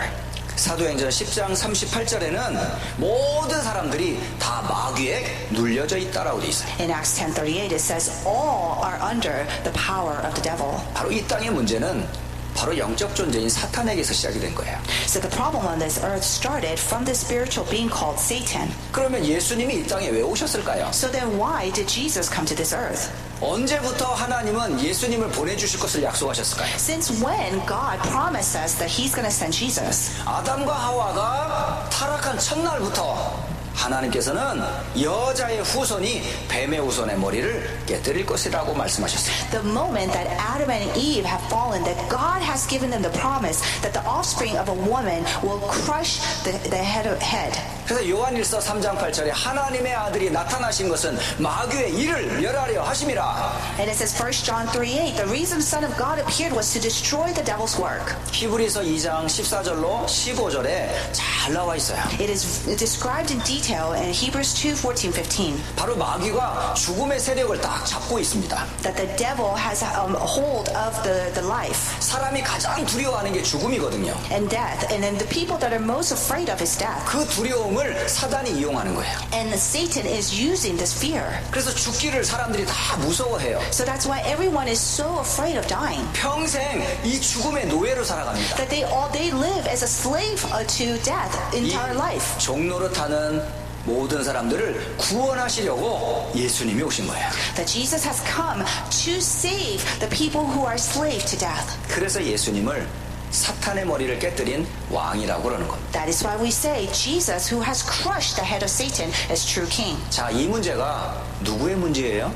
사도행전 10장 38절에는 모든 사람들이 다 마귀에 눌려져 있다라고 돼 있어요. In Acts 10:38, it says all are under the power of the devil. 바로 이 땅의 문제는 바로 영적 존재인 사탄에게서 시작이 된 거예요. So the problem on this earth started from the spiritual being called Satan. 그러면 예수님이 이 땅에 왜 오셨을까요? So then why did Jesus come to this earth? 언제부터 하나님은 예수님을 보내주실 것을 약속하셨을까요? Since when God promised us that He's going to send Jesus? 아담과 하와가 타락한 첫날부터 하나님께서는 여자의 후손이 뱀의 후손의 머리를 깨뜨릴 것이라고 말씀하셨어요. The moment that Adam and Eve have fallen, that God has given them the promise that the offspring of a woman will crush the head. 그래서 요한일서 3장 8절에 하나님의 아들이 나타나신 것은 마귀의 일을 멸하려 하심이라. And it says 1 John 3:8, the reason the Son of God appeared was to destroy the devil's work. 히브리서 2장 14절로 15절에 잘 나와 있어요. It is described in detail in Hebrews 2:14, 15. 바로 마귀가 죽음의 세력을 딱 잡고 있습니다. That the devil has a hold of the life 사람이 가장 두려워하는 게 죽음이거든요. and death. And then the people that are most afraid of is death. 그 두려움을 사단이 이용하는 거예요. And Satan is using this fear. 그래서 죽기를 사람들이 다 무서워해요. So that's why everyone is so afraid of dying. 평생 이 죽음의 노예로 살아갑니다. That they live as a slave to death entire life. 종노릇하는 모든 사람들을 구원하시려고 예수님이 오신 거예요. That Jesus has come to save the people who are slave to death. 그래서 예수님을 사탄의 머리를 깨뜨린 왕이라고 그러는 겁니다. That is why we say Jesus who has crushed the head of Satan is true king. 자, 이 문제가 누구의 문제예요?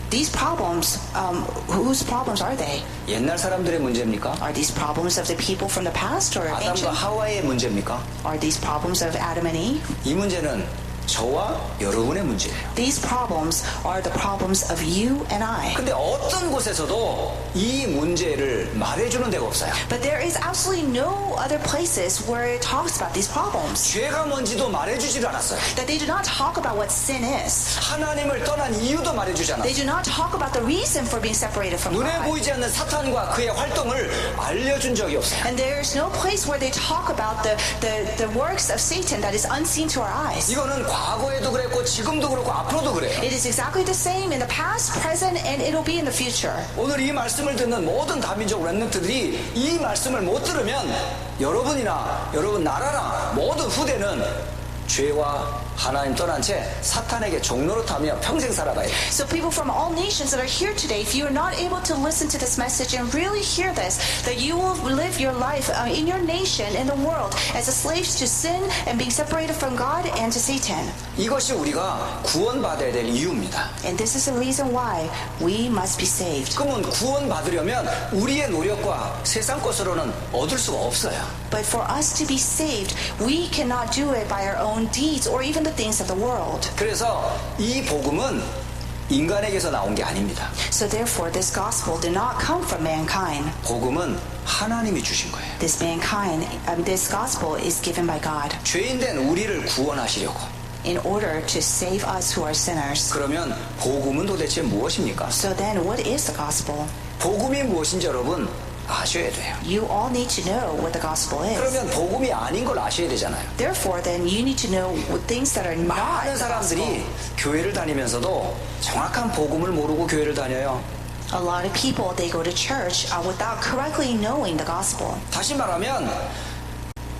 These problems, whose problems are they? 옛날 사람들의 문제입니까? Are these problems of the people from the past or 아담과 ancient? 하와의 문제입니까? Are these problems of Adam and Eve? 이 문제는 저와 여러분의 문제예요. These problems are the problems of you and I. 근데 어떤 곳에서도 이 문제를 말해주는 데가 없어요. But there is absolutely no other places where it talks about these problems. 죄가 뭔지도 말해주질 않았어요. That they do not talk about what sin is. 하나님을 떠난 이유도 말해주지 They 않았어요. do not talk about the reason for being separated from 눈에 God. 보이지 않는 사탄과 그의 활동을 알려준 적이 없어요. And there is no place where they talk about the works of Satan that is unseen to our eyes. 이거는 과거에도 그랬고 지금도 그렇고 앞으로도 그래요. It is exactly the same in the past, present, and it'll be in the future. 오늘 이 말씀을 듣는 모든 다민족 랩런트들이 이 말씀을 못 들으면 여러분이나 여러분 나라나 모든 후대는 죄와 하나님 떠난 채 사탄에게 종노릇하며 평생 살아가야 돼요. So people from all nations that are here today, if you are not able to listen to this message and really hear this, that you will live your life in your nation, in the world, as a slaves to sin and being separated from God and to Satan. 이것이 우리가 구원받아야 될 이유입니다. And this is the reason why we must be saved. 그러면 구원받으려면 우리의 노력과 세상 것으로는 얻을 수가 없어요. But for us to be saved, we cannot do it by our own deeds or even the things of the world. 그래서 이 복음은 인간에게서 나온 게 아닙니다. So therefore, this gospel did not come from mankind. 복음은 하나님이 주신 거예요. This gospel is given by God 죄인된 우리를 구원하시려고. in order to save us who are sinners. 그러면 복음은 도대체 무엇입니까? So then, what is the gospel? 복음이 무엇인지 여러분 아셔야 돼요. You all need to know what the gospel is. 그러면 복음이 아닌 걸 아셔야 되잖아요. Therefore, then you need to know things that are not 많은 the gospel. 사람들이 교회를 다니면서도 정확한 복음을 모르고 교회를 다녀요. A lot of people, they go to church without correctly knowing the gospel. 다시 말하면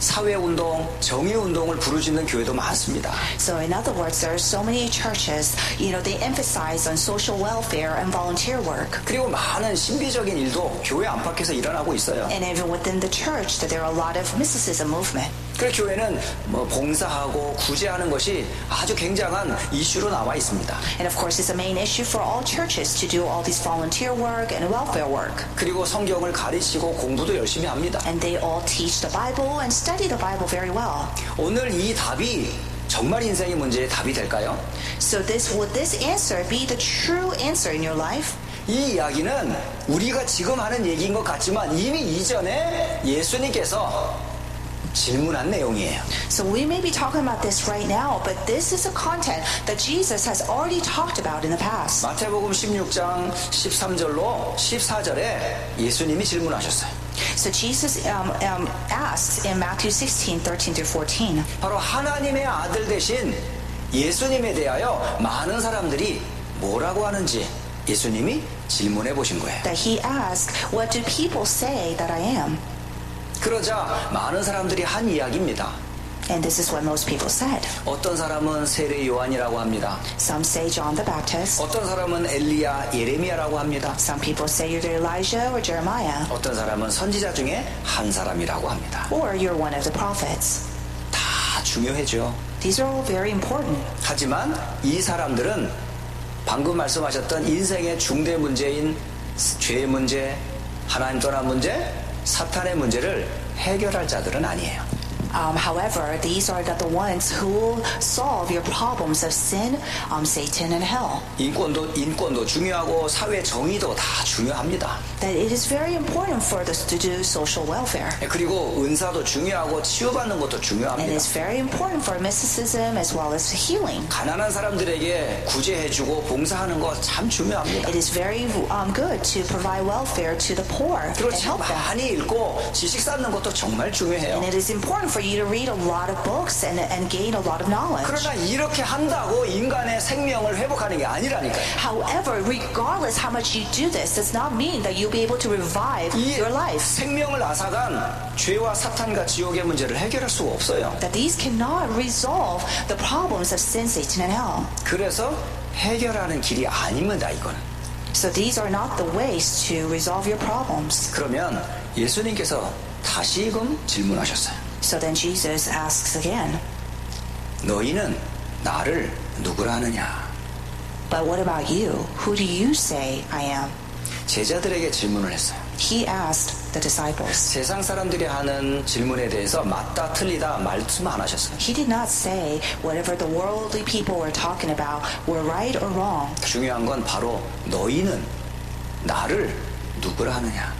사회운동, 정의운동을 부르짖는 교회도 많습니다. So in other words, there are so many churches, they emphasize on social welfare and volunteer work. 그리고 많은 신비적인 일도 교회 안팎에서 일어나고 있어요. And even within the church, that there are a lot of mysticism movement. 그래서 교회는 봉사하고 구제하는 것이 아주 굉장한 이슈로 나와 있습니다. And of course, it's a main issue for all churches to do all this volunteer work and welfare work. 그리고 성경을 가르치고 공부도 열심히 합니다. And they all teach the Bible and study the Bible very well. 오늘 이 답이 정말 인생의 문제의 답이 될까요? So would this answer be the true answer in your life? 이 이야기는 우리가 지금 하는 얘기인 것 같지만 이미 이전에 예수님께서 질문한 내용이에요. So we may be talking about this right now, but this is a content that Jesus has already talked about in the past. 마태복음 16장 13절로 14절에 예수님이 질문하셨어요. So Jesus asks in Matthew 16:13-14. 바로 하나님의 아들 되신 예수님에 대하여 많은 사람들이 뭐라고 하는지 예수님이 질문해 보신 거예요. That he asked, "What do people say that I am?" 그러자 많은 사람들이 한 이야기입니다. And this is what most people said. 어떤 사람은 세례 요한이라고 합니다. Some say John the Baptist. 어떤 사람은 엘리야, 예레미야라고 합니다. Some people say you're Elijah or Jeremiah. 어떤 사람은 선지자 중에 한 사람이라고 합니다. Or you're one of the prophets. 다 중요해죠. These are all very important. 하지만 이 사람들은 방금 말씀하셨던 인생의 중대 문제인 죄의 문제, 하나님 떠난 문제, 사탄의 문제를 해결할 자들은 아니에요. However, these are not the ones who will solve your problems of sin, Satan, and hell. 인권도 중요하고 사회 정의도 다 중요합니다. That it is very important for us to do social welfare. 그리고 은사도 중요하고 치유받는 것도 And 중요합니다. it's very important for mysticism as well as healing. 가난한 사람들에게 구제해주고 봉사하는 거 참 중요합니다. It is very good to provide welfare to the poor 그리고 and 책 help them. 많이 읽고 지식 쌓는 것도 정말 중요해요. And it is important for you to read a lot of books and gain a lot of knowledge. 그러나 이렇게 한다고 인간의 생명을 회복하는 게 아니라니까요. However, regardless how much you do this, does not mean that you'll be able to revive 이 your life. 생명을 앗아간 죄와 사탄과 지옥의 문제를 해결할 수가 없어요. That these cannot resolve the problems of sin, Satan, and hell. 그래서 해결하는 길이 아닙니다, 이거는. So these are not the ways to resolve your problems. 그러면 예수님께서 다시금 질문하셨어요. So then Jesus asks again, 너희는 나를 누구라 하느냐? but what about you? Who do you say I am? 제자들에게 질문을 했어요. He asked the disciples. 세상 사람들이 하는 질문에 대해서 맞다 틀리다 말씀 안 하셨어요. He did not say whatever the worldly people were talking about were right or wrong. 중요한 건 바로 너희는 나를 누구라 하느냐?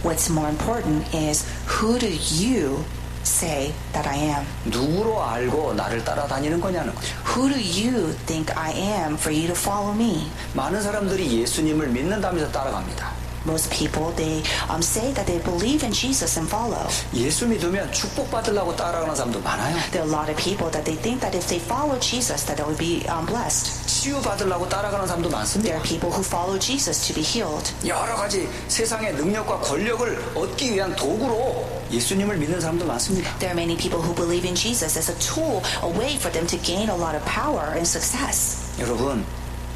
What's more important is who do you say that I am? 누구로 알고 나를 따라다니는 거냐는 거죠. Who do you think I am for you to follow me? 많은 사람들이 예수님을 믿는다면서 따라갑니다. Most people, they say that they believe in Jesus and follow. 예수 믿으면 축복받으려고 따라가는 사람도 많아요. There are a lot of people that they think that if they follow Jesus, that they will be blessed. 치유받으려고 따라가는 사람도 There 많습니다. are people who follow Jesus to be healed. 여러 가지 세상의 능력과 권력을 얻기 위한 도구로 예수님을 믿는 사람도 많습니다. There are many people who believe in Jesus as a tool, a way for them to gain a lot of power and success. 여러분,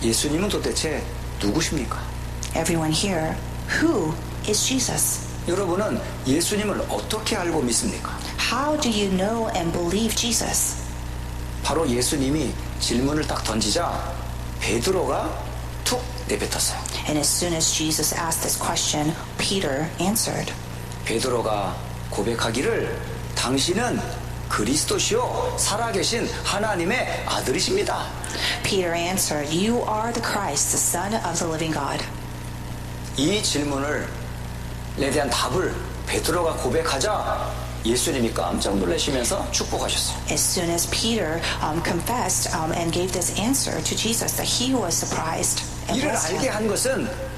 예수님은 도대체 누구십니까? Everyone here, who is Jesus? 여러분은 예수님을 어떻게 알고 믿습니까? How do you know and believe Jesus? 바로 예수님이 질문을 딱 던지자 베드로가 툭 내뱉었어요. And as soon as Jesus asked this question, Peter answered. 베드로가 고백하기를 당신은 그리스도시요 살아계신 하나님의 아들이십니다. Peter answered, You are the Christ, the Son of the living God. 이 질문에 대한 답을 베드로가 고백하자 예수님이 깜짝 놀라시면서 축복하셨어요. As soon as Peter confessed and gave this answer to Jesus, that he was surprised and 이를 blessed 알게 him. 한 것은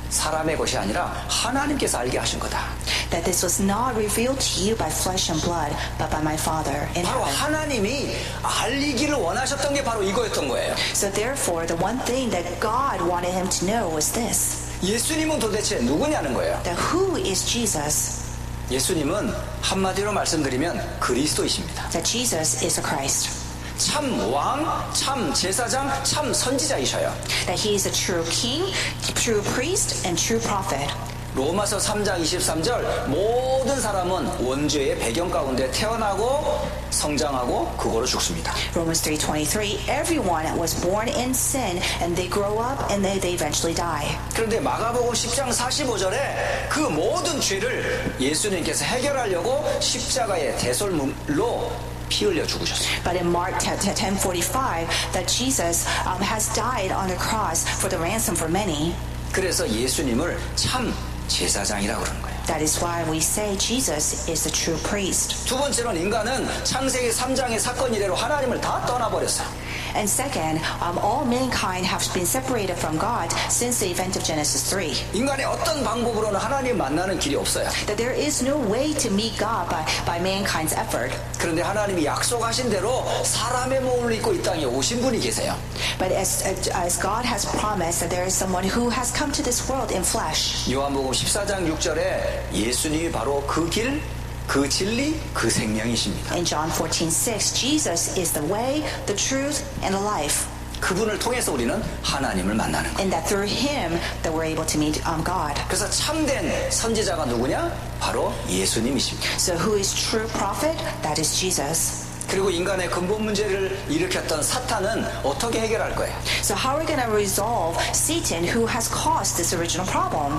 사람의 것이 아니라 하나님께서 알게 하신 거다. That this was not revealed to you by flesh and blood, but by my Father in 바로 heaven. 하나님이 알리기를 원하셨던 게 바로 이거였던 거예요. So therefore, the one thing that God wanted him to know was this, 예수님은 도대체 누구냐는 거예요. that who is Jesus? 예수님은 한마디로 말씀드리면 그리스도이십니다. That Jesus is a Christ. 참 왕, 참 제사장, 참 선지자이셔요. That he is a true king, true priest, and true prophet. 로마서 3장 23절 모든 사람은 원죄의 배경 가운데 태어나고 성장하고 그거로 죽습니다. Romans 3:23, everyone was born in sin and they grow up and they eventually die. 그런데 마가복음 10장 45절에 그 모든 죄를 예수님께서 해결하려고 십자가의 대솔물로 피 흘려 죽으셨어요. But in Mark 10:45, that Jesus has died on the cross for the ransom for many. 그래서 예수님을 참 제사장이라고 그러는 거예요. That is why we say Jesus is the true priest. 두 번째로는 인간은 창세기 3장의 사건 이래로 하나님을 다 떠나버렸어요. And second, all mankind have been separated from God since the event of Genesis 3. 인간의 어떤 방법으로는 하나님 만나는 길이 없어요. That there is no way to meet God by mankind's effort. 그런데 하나님이 약속하신 대로 사람의 몸을 입고 이 땅에 오신 분이 계세요. But as God has promised that there is someone who has come to this world in flesh. 요한복음 14장 6절에 예수님이 바로 그 길, 그 진리, 그 생명이십니다. In John 14:6, Jesus is the way, the truth, and the life. 그분을 통해서 우리는 하나님을 만나는 거예요. And that through him that we're able to meet God. 그래서 참된 선지자가 누구냐? 바로 예수님이십니다. So who is true prophet? That is Jesus. 그리고 인간의 근본 문제를 일으켰던 사탄은 어떻게 해결할 거예요? So how are we going to resolve Satan who has caused this original problem?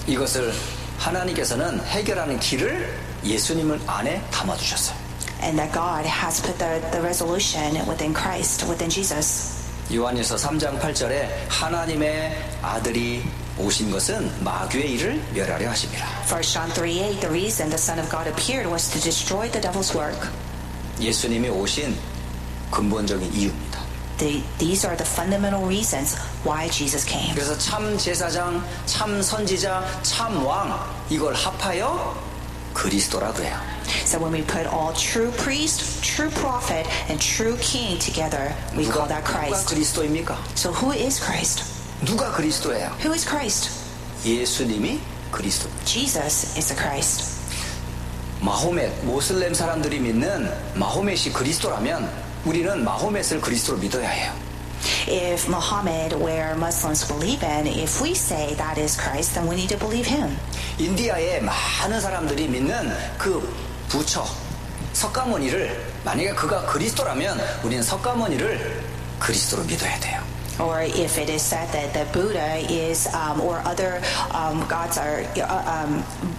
이것을 하나님께서는 해결하는 길을 예수님을 안에 담아두셨어요. And that God has put the resolution within Christ, within Jesus. 요한일서 3장 8절에 하나님의 아들이 오신 것은 마귀의 일을 멸하려 하심이라. 1 John 3:8, the reason the Son of God appeared was to destroy the devil's work. 예수님이 오신 근본적인 이유입니다. These are the fundamental reasons why Jesus came. 그래서 참 제사장, 참 선지자, 참 왕 이걸 합하여 그리스도라 그래요. So when we put all true priest, true prophet, and true king together, we call that 누가 Christ. 그리스도입니까? So who is Christ? 누가 그리스도예요? Who is Christ? 예수님이 그리스도. Jesus is the Christ. 마호멧, 모슬렘 사람들이 믿는 마호멧이 그리스도라면 우리는 마호멧을 그리스도로 믿어야 해요. If Muhammad, where Muslims believe in, if we say that is Christ, then we need to believe him. 인디아의 많은 사람들이 믿는 그 부처, 석가모니를 만약에 그가 그리스도라면 우리는 석가모니를 그리스도로 믿어야 돼요. Or if it is said that the Buddha is, or other gods are,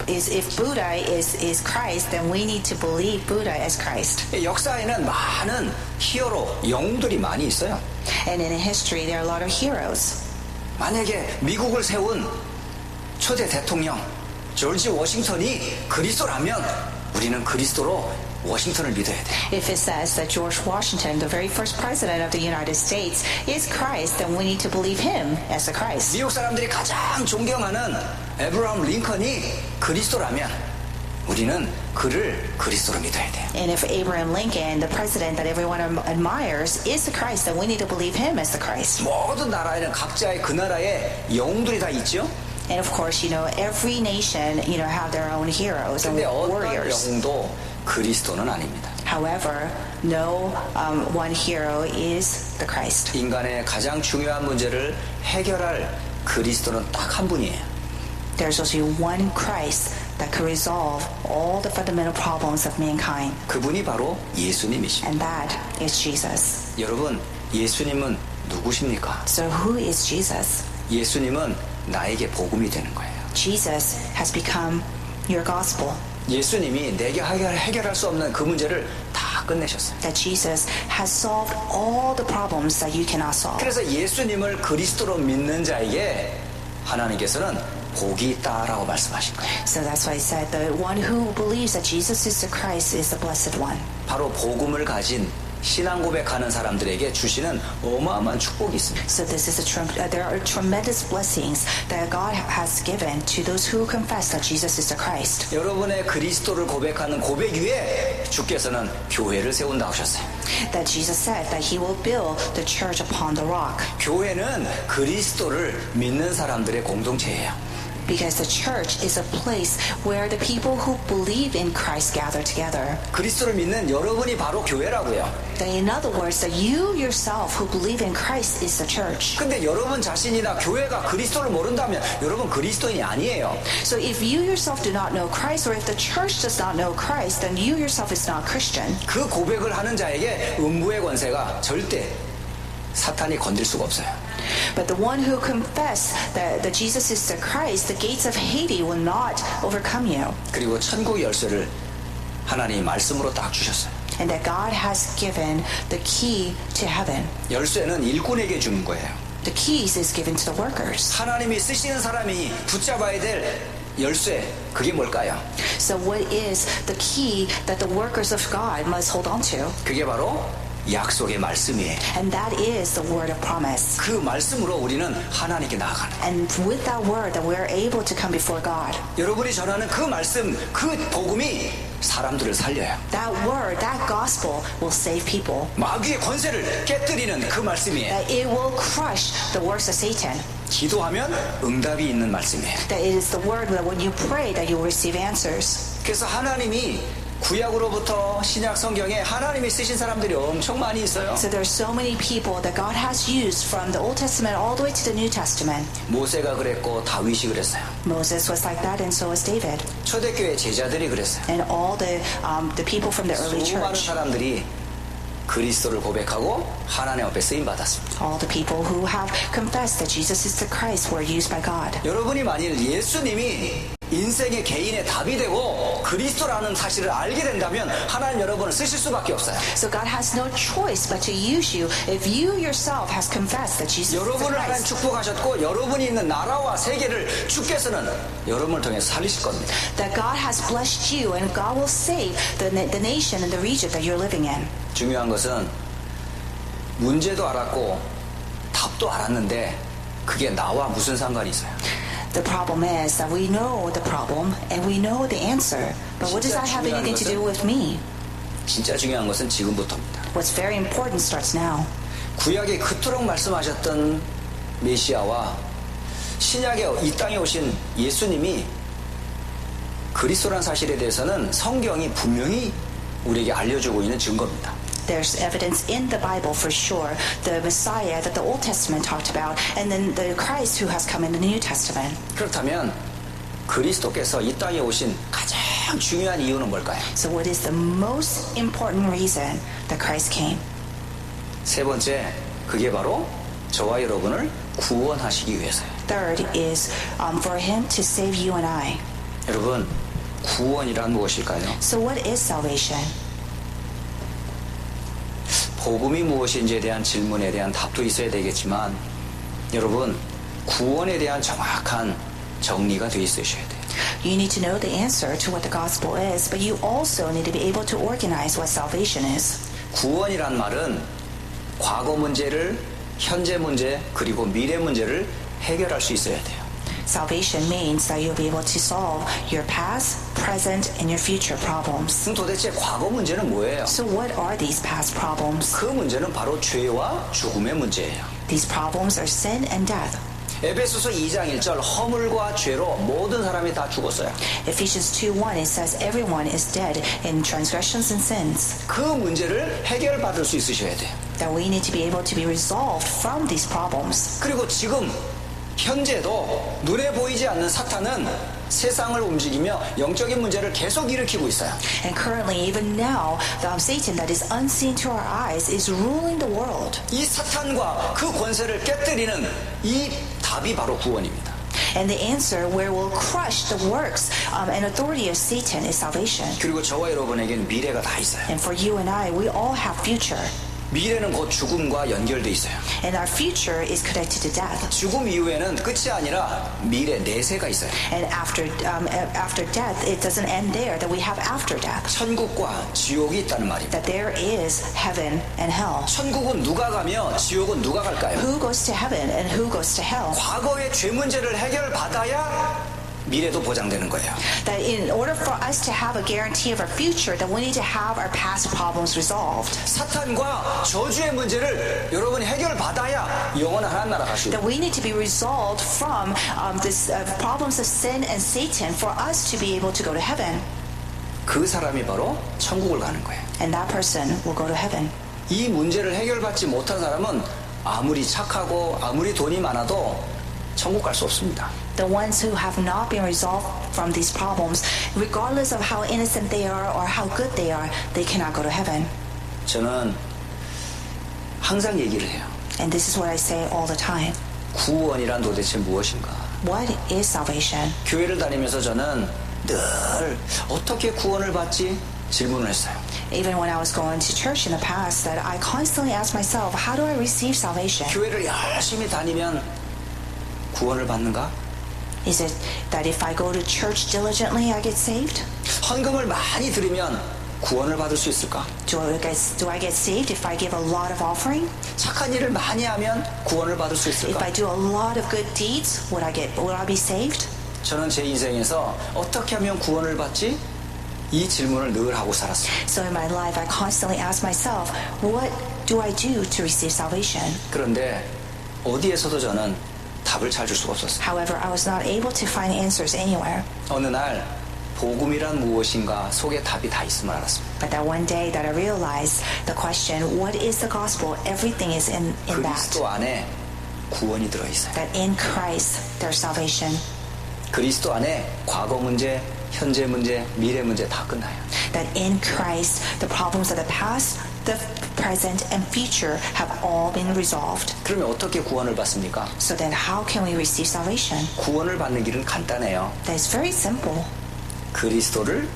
if Buddha is Christ, then we need to believe Buddha as Christ. 역사에는 많은 히어로, 영웅들이 많이 있어요. And in history, there are a lot of heroes. 만약에 미국을 세운 초대 대통령 조지 워싱턴이 그리스도라면 우리는 그리스도로 워싱턴을 믿어야 돼. If it says that George Washington, the very first president of the United States, is Christ, then we need to believe him as the Christ. 미국 사람들이 가장 존경하는 에브라함 링컨이 그리스도라면 우리는 그를 그리스도로 믿어야 돼요. And if Abraham Lincoln, the president that everyone admires, is the Christ, then we need to believe him as the Christ. 모든 나라에는 각자의 그 나라의 영웅들이 다 있죠. And of course, every nation, have their own heroes and 근데 어떤 warriors. 영웅도 그리스도는 아닙니다. However, no one hero is the Christ. 인간의 가장 중요한 문제를 해결할 그리스도는 딱 한 분이에요. There's only one Christ that could resolve all the fundamental problems of mankind, 그분이 바로 예수님이십니다. and that is Jesus. 여러분, 예수님은 누구십니까? So who is Jesus? 예수님은 나에게 복음이 되는 거예요. Jesus has become your gospel. 예수님이 내게 해결할 수 없는 그 문제를 다 끝내셨어요. That Jesus has solved all the problems that you cannot solve. 그래서 예수님을 그리스도로 믿는 자에게 하나님께서는 복이 있다라고 말씀하신 거예요. So that's why I said the one who believes that Jesus is the Christ is the blessed one. 바로 복음을 가진 신앙 고백하는 사람들에게 주시는 어마어마한 축복이 있습니다. So this is there are tremendous blessings that God has given to those who confess that Jesus is the Christ. 여러분의 그리스도를 고백하는 고백 위에 주께서는 교회를 세운다 하셨어요. That Jesus said that he will build the church upon the rock. 교회는 그리스도를 믿는 사람들의 공동체예요. Because the church is a place where the people who believe in Christ gather together. 그리스도를 믿는 여러분이 바로 교회라고요. That in other words, that you yourself who believe in Christ is the church. 근데 여러분 자신이나 교회가 그리스도를 모른다면 여러분 그리스도인이 아니에요. So if you yourself do not know Christ, or if the church does not know Christ, then you yourself is not Christian. 그 고백을 하는 자에게 음부의 권세가 절대 사탄이 건들 수가 없어요. But the one who confess that Jesus is the Christ, the gates of Hades will not overcome you. 그리고 천국 열쇠를 하나님이 말씀으로 딱 주셨어요. And that God has given the key to heaven. 열쇠는 일꾼에게 주는 거예요. The keys is given to the workers. 하나님이 쓰시는 사람이 붙잡아야 될 열쇠, 그게 뭘까요? So what is the key that the workers of God must hold on to? 그게 바로 약속의 말씀이에요. And that is the word of promise. 그 말씀으로 우리는 하나님께 나아가는 거예요. And with that word that we're able to come before God. 여러분이 전하는 그 말씀, 그 복음이 사람들을 살려요. That word, that gospel will save people. 마귀의 권세를 깨뜨리는 그 말씀이에요. That it will crush the works of Satan. 기도하면 응답이 있는 말씀이에요. That it is the word that when you pray that you will receive answers. 그래서 하나님이 구약으로부터 신약 성경에 하나님이 쓰신 사람들이 엄청 많이 있어요. So there are so many people that God has used from the Old Testament all the way to the New Testament. 모세가 그랬고 다윗이 그랬어요. Moses was like that, and so was David. 초대교회 제자들이 그랬어요. And all the people from the early 수많은 church. 사람들이 그리스도를 고백하고 하나님 앞에 쓰임 받았습니다. All the people who have confessed that Jesus is the Christ were used by God. 여러분이 만일 예수님이 인생의 개인의 답이 되고 그리스도라는 사실을 알게 된다면 하나님 여러분을 쓰실 수밖에 없어요. So God has no choice but to use you if you yourself has confessed that Jesus is the 여러분을 하나님 Christ. 축복하셨고 여러분이 있는 나라와 세계를 주께서는 여러분을 통해 살리실 겁니다. That God has blessed you and God will save the nation and the region that you're living in. 중요한 것은 문제도 알았고 답도 알았는데 그게 나와 무슨 상관이 있어요? The problem is that we know the problem and we know the answer, but what does that have anything to do with me? 진짜 중요한 것은 지금부터입니다. What's very important starts now. 구약에 그토록 말씀하셨던 메시아와 신약에 이 땅에 오신 예수님이 그리스도란 사실에 대해서는 성경이 분명히 우리에게 알려주고 있는 증거입니다. There's evidence in the Bible for sure. The Messiah that the Old Testament talked about, and then the Christ who has come in the New Testament. 그렇다면 그리스도께서 이 땅에 오신 가장 중요한 이유는 뭘까요? So what is the most important reason that Christ came? 세 번째, 그게 바로 저와 여러분을 구원하시기 위해서요. Third is for him to save you and I. 여러분, 구원이란 무엇일까요? So what is salvation? 복음이 무엇인지에 대한 질문에 대한 답도 있어야 되겠지만 여러분 구원에 대한 정확한 정리가 돼 있으셔야 돼요. You need to know the answer to what the gospel is, but you also need to be able to organize what salvation is. 구원이란 말은 과거 문제를 현재 문제 그리고 미래 문제를 해결할 수 있어야 돼요. Salvation means that you'll be able to solve your past, present, and your future problems. 그럼 도대체 과거 문제는 뭐예요? So what are these past problems? 그 문제는 바로 죄와 죽음의 문제예요. These problems are sin and death. 에베소서 2장 1절 허물과 죄로 모든 사람이 다 죽었어요. Ephesians 2:1 it says everyone is dead in transgressions and sins. 그 문제를 해결받을 수 있으셔야 돼요. That we need to be able to be resolved from these problems. 그리고 지금 현재도 눈에 보이지 않는 사탄은 세상을 움직이며 영적인 문제를 계속 일으키고 있어요. And currently, even now, the Satan that is unseen to our eyes is ruling the world. 이 사탄과 그 권세를 깨뜨리는 이 답이 바로 구원입니다. And the answer where we'll crush the works and authority of Satan is salvation. 그리고 저와 여러분에게는 미래가 다 있어요. And for you and I, we all have future. 미래는 곧 죽음과 연결돼 있어요. And our future is connected to death. 죽음 이후에는 끝이 아니라 미래 내세가 있어요. And after death, it doesn't end there. That we have after death. 천국과 지옥이 있다는 말입니다. That there is heaven and hell. 천국은 누가 가며 지옥은 누가 갈까요? Who goes to heaven and who goes to hell? 과거의 죄 문제를 해결받아야 미래도 보장되는 거예요. That in order for us to have a guarantee of our future, that we need to have our past problems resolved. 사탄과 저주의 문제를 여러분이 해결받아야 영원한 하나님 나라 갈 수 있어요. That we need to be resolved from this problems of sin and Satan for us to be able to go to heaven. 그 사람이 바로 천국을 가는 거예요. And that person will go to heaven. 이 문제를 해결받지 못한 사람은 아무리 착하고 아무리 돈이 많아도 천국 갈 수 없습니다. The ones who have not been resolved from these problems, regardless of how innocent they are or how good they are, they cannot go to heaven. 저는 항상 얘기를 해요. And this is what I say all the time. 구원이란 도대체 무엇인가? What is salvation? 교회를 다니면서 저는 늘 어떻게 구원을 받지? 질문을 했어요. Even when I was going to church in the past, that I constantly asked myself, how do I receive salvation? 교회를 열심히 다니면 구원을 받는가? Is it that if I go to church diligently, I get saved? 헌금을 많이 드리면 구원을 받을 수 있을까? Do I get saved if I give a lot of offering? 착한 일을 많이 하면 구원을 받을 수 If 있을까? I do a lot of good deeds, will I be saved? 저는 제 인생에서 어떻게 하면 구원을 받지? 이 질문을 늘 하고 살았어요. So in my life, I constantly ask myself, what do I do to receive salvation? 그런데 어디에서도 저는 답을 찾을 수가 없었어요. However, I was not able to find answers anywhere. 어느 날 복음이란 무엇인가 속에 답이 다 있음을 알았습니다. But that one day that I realized the question, what is the gospel? Everything is in that. 그리스도 안에 구원이 들어있어요. That in Christ there's salvation. 그리스도 안에 과거 문제, 현재 문제, 미래 문제 다 끝나요. That in Christ the problems of the past, the present, and future have all been resolved. 그러면 어떻게 구원을 받습니까? So then how can we receive salvation? 구원을 받는 길은 간단해요. That is very simple. 그리스도를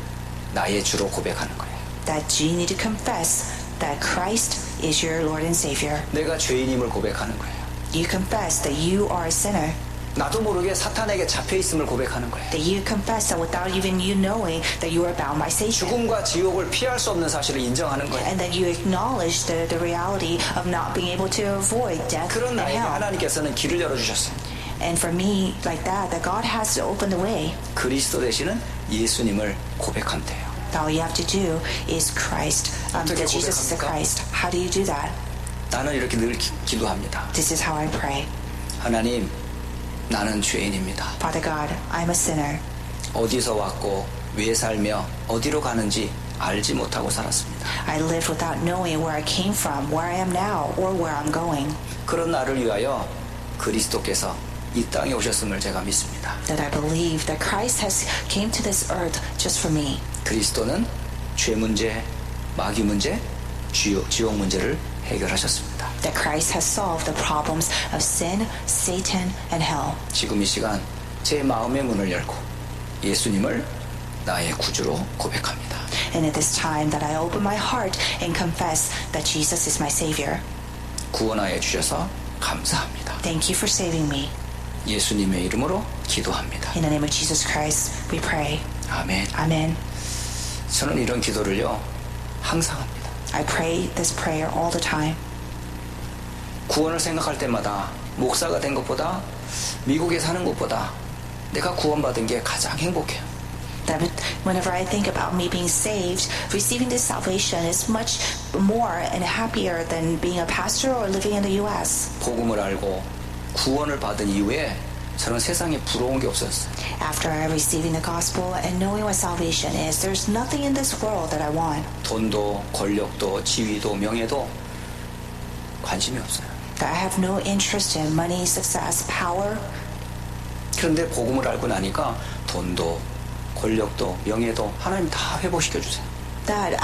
나의 주로 고백하는 거예요. That you need to confess that Christ is your Lord and Savior. 내가 죄인임을 고백하는 거예요. You confess that you are a sinner. 나도 모르게 사탄에게 잡혀있음을 고백하는 거예요. That you confess that without even you knowing that you are bound by Satan. 죽음과 지옥을 피할 수 없는 사실을 인정하는 거예요. And that you acknowledge the reality of not being able to avoid death 그런 and 나에게 hell. 하나님께서는 길을 열어주셨어요. And for me, like that God has to open the way. 그리스도 되시는 예수님을 고백하면 돼요. All you have to do is Christ. 어떻게 That Jesus is the 고백합니까? Christ. How do you do that? 나는 이렇게 늘 기도합니다. This is how I pray. 하나님, 나는 죄인입니다. Father God, I'm a sinner. 어디서 왔고 왜 살며 어디로 가는지 알지 못하고 살았습니다. I lived without knowing where I came from, where I am now, or where I'm going. 그런 나를 위하여 그리스도께서 이 땅에 오셨음을 제가 믿습니다. That I believe that Christ has came to this earth just for me. 그리스도는 죄 문제, 마귀 문제, 지옥 문제를 해결하셨습니다. That Christ has solved the problems of sin, Satan, and hell. 지금 이 시간 제 마음의 문을 열고 예수님을 나의 구주로 고백합니다. And at this time that I open my heart and confess that Jesus is my Savior. 구원하여 주셔서 감사합니다. Thank you for saving me. 예수님의 이름으로 기도합니다. In the name of Jesus Christ, we pray. 아멘. Amen. 저는 이런 기도를요 항상 합니다. I pray this prayer all the time. 구원을 생각할 때마다 목사가 된 것보다 미국에 사는 것보다 내가 구원받은 게 가장 행복해요. That whenever I think about me being saved, receiving this salvation is much more and happier than being a pastor or living in the U.S. 복음을 알고 구원을 받은 이후에 저는 세상에 부러운 게 없었어요. After receiving the gospel and knowing what salvation is, there's nothing in this world that I want. 돈도 권력도 지위도 명예도 관심이 없어요. That I have no interest in money, success, power. 그런데 복음을 알고 나니까 돈도 권력도 명예도 하나님 다 회복시켜 주세요. But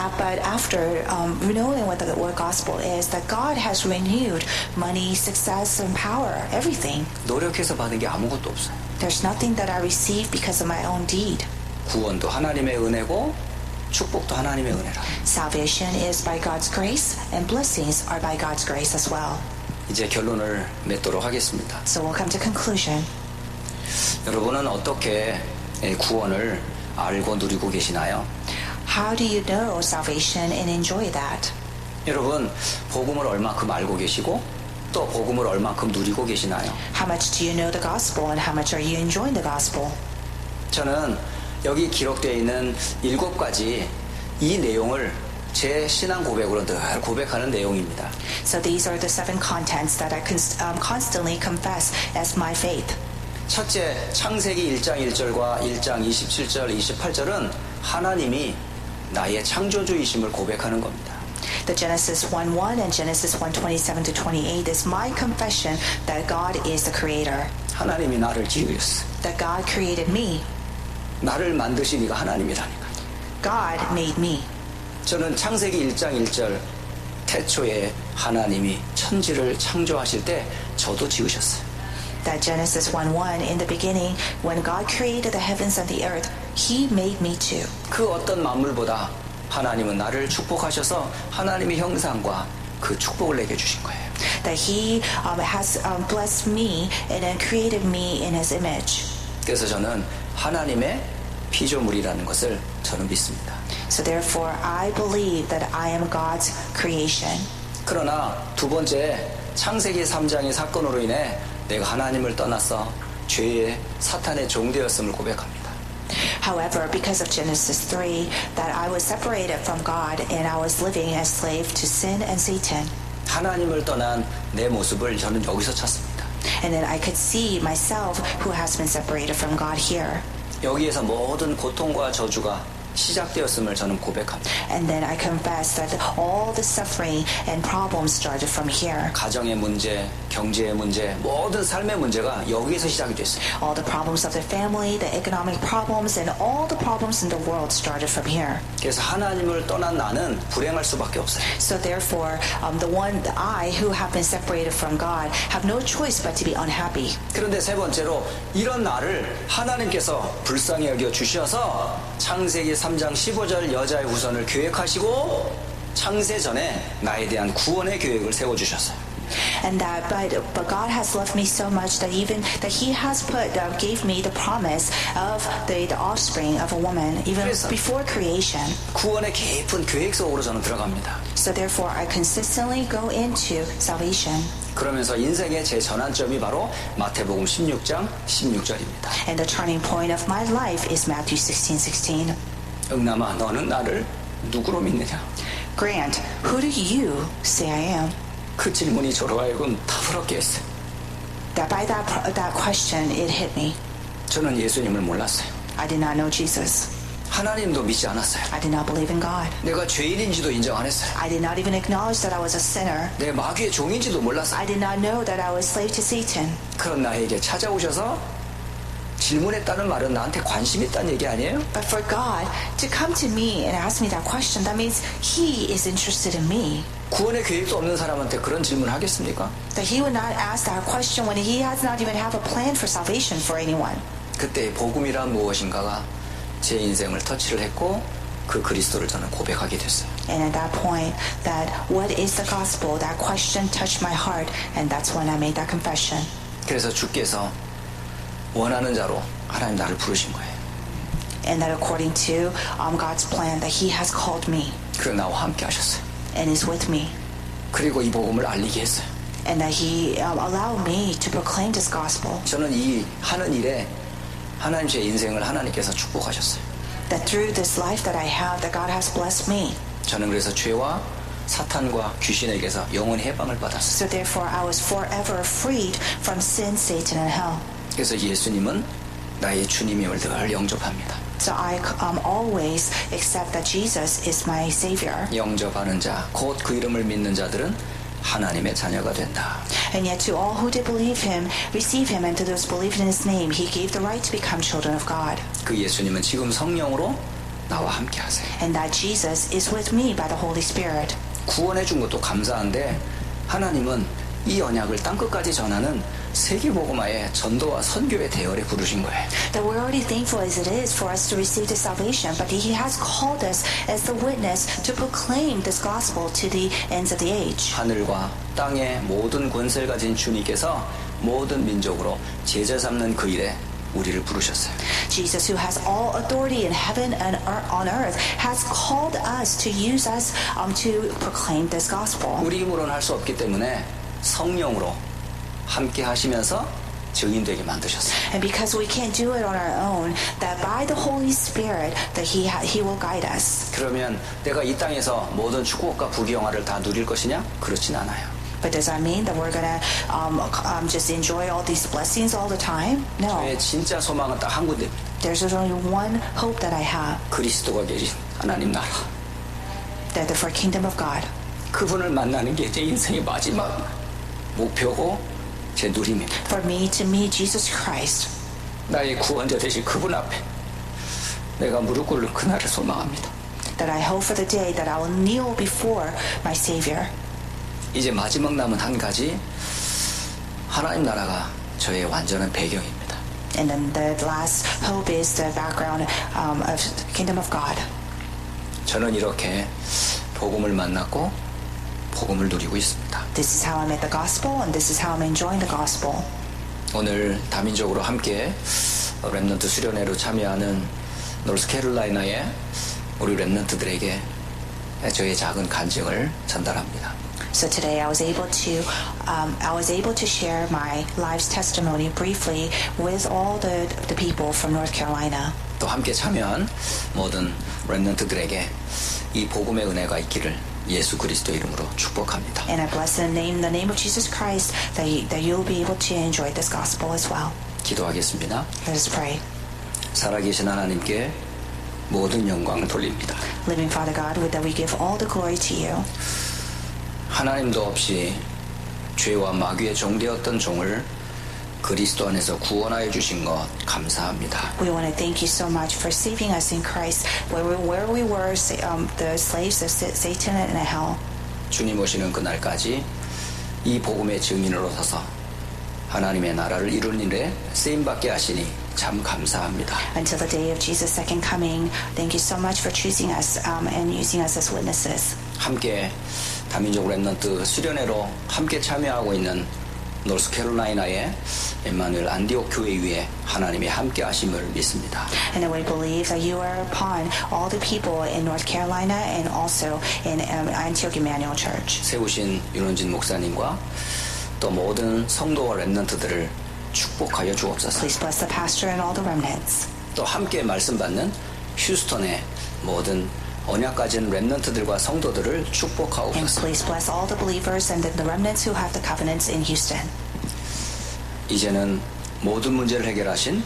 after knowing what the gospel is, that God has renewed money, success, and power, everything. 노력해서 받은 게 아무것도 없어요. There's nothing that I receive because of my own deed. 구원도 하나님의 은혜고 축복도 하나님의 은혜라. Salvation is by God's grace, and blessings are by God's grace as well. 이제 결론을 맺도록 하겠습니다. So we'll come to conclusion. 여러분은 어떻게 구원을 알고 누리고 계시나요? How do you know salvation and enjoy that? 여러분 복음을 얼마큼 알고 계시고 또 복음을 얼마큼 누리고 계시나요? How much do you know the gospel and how much are you enjoying the gospel? 저는 여기 기록되어 있는 7가지 이 내용을 제 신앙 고백으로 늘 고백하는 내용입니다. So these are the 7 contents that I constantly confess as my faith. 첫째, 창세기 1장 1절과 1장 27절, 28절은 하나님이 나의 창조주이심을 고백하는 겁니다. The Genesis 1:1 and Genesis 1:27 to 28 is my confession that God is the creator. 하나님이 나를 지으셨어. That God created me. 나를 만드신 이가 하나님이라니까. God made me. 저는 창세기 1장 1절 태초에 하나님이 천지를 창조하실 때 저도 지으셨어요. That Genesis 1:1 in the beginning when God created the heavens and the earth, He made me too. 그 어떤 만물보다 하나님은 나를 축복하셔서 하나님의 형상과 그 축복을 내게 주신 거예요. That He has blessed me and then created me in His image. 그래서 저는 하나님의 피조물이라는 것을 저는 믿습니다. So therefore, I believe that I am God's creation. 그러나 두 번째 창세기 3장의 사건으로 인해 내가 하나님을 떠나서 죄의 사탄의 종되었음을 고백합니다. However, because of Genesis 3, that I was separated from God and I was living as slave to sin and Satan. 하나님을 떠난 내 모습을 저는 여기서 찾습니다. And then I could see myself who has been separated from God here. 여기에서 모든 고통과 저주가 시작되었음을 저는 고백합니다. And then I confess that all the suffering and problems started from here. 가정의 문제, 경제의 문제, 모든 삶의 문제가 여기에서 시작이 됐어요. All the problems of the family, the economic problems, and all the problems in the world started from here. 그래서 하나님을 떠난 나는 불행할 수밖에 없어요. So therefore, I who have been separated from God have no choice but to be unhappy. 그런데 세 번째로 이런 나를 하나님께서 불쌍히 여겨 주셔서 창세기 3장 15절 여자의 후손을 계획하시고 창세 전에 나에 대한 구원의 계획을 세워주셨어요. And that, but God has loved me so much that even that He has gave me the promise of the offspring of a woman even 그래서 before creation. 구원의 깊은 계획 속으로 저는 들어갑니다. So therefore, I consistently go into salvation. 그러면서 인생의 제 전환점이 바로 마태복음 16장 16절입니다. And the turning point of my life is Matthew 16:16. 응남아 너는 나를 누구로 믿느냐? Grant, who do you say I am? 그 질문이 저로 하여금 답을 얻게 했어요. That by that question, it hit me. 저는 예수님을 몰랐어요. I did not know Jesus. 하나님도 믿지 않았어요. I did not believe in God. 내가 죄인인지도 인정 안 했어요. I did not even acknowledge that I was a sinner. 내 마귀의 종인지도 몰랐어요. I did not know that I was slave to Satan. 그런 나에게 찾아오셔서 질문했다는 말은 나한테 관심 있다는 얘기 아니에요? But for God to come to me and ask me that question, that means He is interested in me. 구원의 계획도 없는 사람한테 그런 질문을 하겠습니까? That He would not ask that question when He has not even have a plan for salvation for anyone. 그때 복음이란 무엇인가가 제 인생을 터치를 했고 그 그리스도를 저는 고백하게 됐어요. And at that point, that what is the gospel? That question touched my heart, and that's when I made that confession. 그래서 주께서 원하는 자로 하나님 나를 부르신 거예요. And that according to God's plan that He has called me 그리고 나와 함께 하셨어요. and is with me. 그리고 이 복음을 알리게 했어요. And that He allowed me to proclaim this gospel. 저는 이 하는 일에 하나님 제 인생을 하나님께서 축복하셨어요. That through this life that I have, that God has blessed me. 저는 그래서 죄와 사탄과 귀신에게서 영원히 해방을 받았어요. So therefore I was forever freed from sin, Satan, and hell. 그래서 예수님은 나의 주님임을 늘 영접합니다. So I always accept that Jesus is my Savior. 영접하는 자, 곧 그 이름을 믿는 자들은 하나님의 자녀가 된다. And yet to all who did believe Him, receive Him, and to those believing in His name, He gave the right to become children of God. 그 예수님은 지금 성령으로 나와 함께 하세요. And that Jesus is with me by the Holy Spirit. 구원해 준 것도 감사한데 하나님은 이 언약을 땅끝까지 전하는 세계복음화의 전도와 선교의 대열에 부르신 거예요. That we're already thankful as it is for us to receive this salvation, but He has called us as the witness to proclaim this gospel to the ends of the age. 하늘과 땅의 모든 권세를 가진 주님께서 모든 민족으로 제자 삼는 그 일에 우리를 부르셨어요. Jesus, who has all authority in heaven and on earth, has called us to use us to proclaim this gospel. 우리 힘으로는 할 수 없기 때문에 성령으로 함께 하시면서 증인되게 만드셨어요. And because we can't do it on our own, that by the Holy Spirit, that He will guide us. 그러면 내가 이 땅에서 모든 축복과 부귀영화를 다 누릴 것이냐? 그렇진 않아요. But does that mean that we're gonna just enjoy all these blessings all the time? No. 저의 진짜 소망은 딱 한 군데입니다. There's only one hope that I have, 그리스도가 계신 하나님 나라. that for kingdom of God. 그분을 만나는 게 제 인생의 마지막 목표고 제 누림입니다. For me to meet Jesus Christ. 나의 구원자 되신 그분 앞에 내가 무릎 꿇는 그날을 소망합니다. That I hope for the day that I will kneel before my Savior. 이제 마지막 남은 한 가지, 하나님 나라가 저의 완전한 배경입니다. And then the last hope is the background of the kingdom of God. 저는 이렇게 복음을 만났고 복음을 누리고 있습니다. This is how I met the gospel, and this is how I'm enjoying the gospel. 오늘 다민족으로 함께 렘넌트 수련회로 참여하는 노스캐롤라이나의 우리 렘넌트들에게 저의 작은 간증을 전달합니다. So today I was able to share my life's testimony briefly with all the people from North Carolina. 또 함께 참여한 모든 렘넌트들에게 이 복음의 은혜가 있기를 예수 그리스도 이름으로 축복합니다. And I bless in the name of Jesus Christ that you'll be able to enjoy this gospel as well. 기도하겠습니다. Let us pray. 살아계신 하나님께 모든 영광을 돌립니다. Living Father God, with that we give all the glory to you. 하나님도 없이 죄와 마귀의 종되었던 종을 그리스도 안에서 구원하여 주신 것 감사합니다. We want to thank you so much for saving us in Christ, where we were the slaves of Satan and hell. 주님 오시는 그날까지 이 복음의 증인으로 서서 하나님의 나라를 이루는 일에 쓰임받게 하시니 참 감사합니다. Until the day of Jesus' second coming, thank you so much for choosing us and using us as witnesses. 함께 다민족 렘넌트 수련회로 함께 참여하고 있는 노스캐롤라이나의 엠마누엘 안디옥 교회 위에 하나님의 함께 하심을 믿습니다. And we believe that you are upon all the people in North Carolina and also in Antioch Emmanuel Church. 세우신 윤원진 목사님과 또 모든 성도와 렘넌트들을 축복하여 주옵소서. Please bless the pastor and all the remnants. 또 함께 말씀 받는 휴스턴의 모든 언약 가진 렘넌트들과 성도들을 And 축복하옵소서. please bless all the believers and the remnants who have the covenants in Houston. 이제는 모든 문제를 해결하신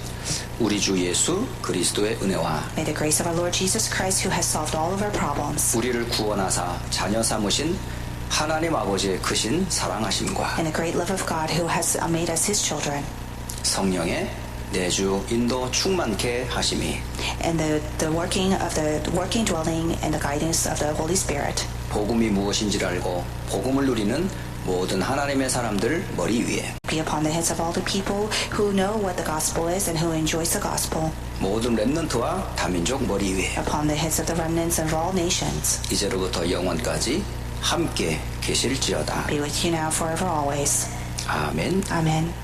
우리 주 예수 그리스도의 은혜와 May the grace of our Lord Jesus Christ, who has solved all of our problems, 우리를 구원하사 자녀 삼으신 하나님 아버지의 크신 사랑하심과 and the great love of God, who has made us His children, 성령의 내주 인도 충만케 하심이 and the working dwelling and the guidance of the Holy Spirit 복음이 무엇인지를 알고 복음을 누리는 모든 하나님의 사람들 머리 위에 be upon the heads of all the people who know what the gospel is and who enjoys the gospel, 모든 렘넌트와 다민족 머리 위에 upon the heads of the remnants of all nations, 이제로부터 영원까지 함께 계실지어다. be with you now forever always. 아멘. Amen.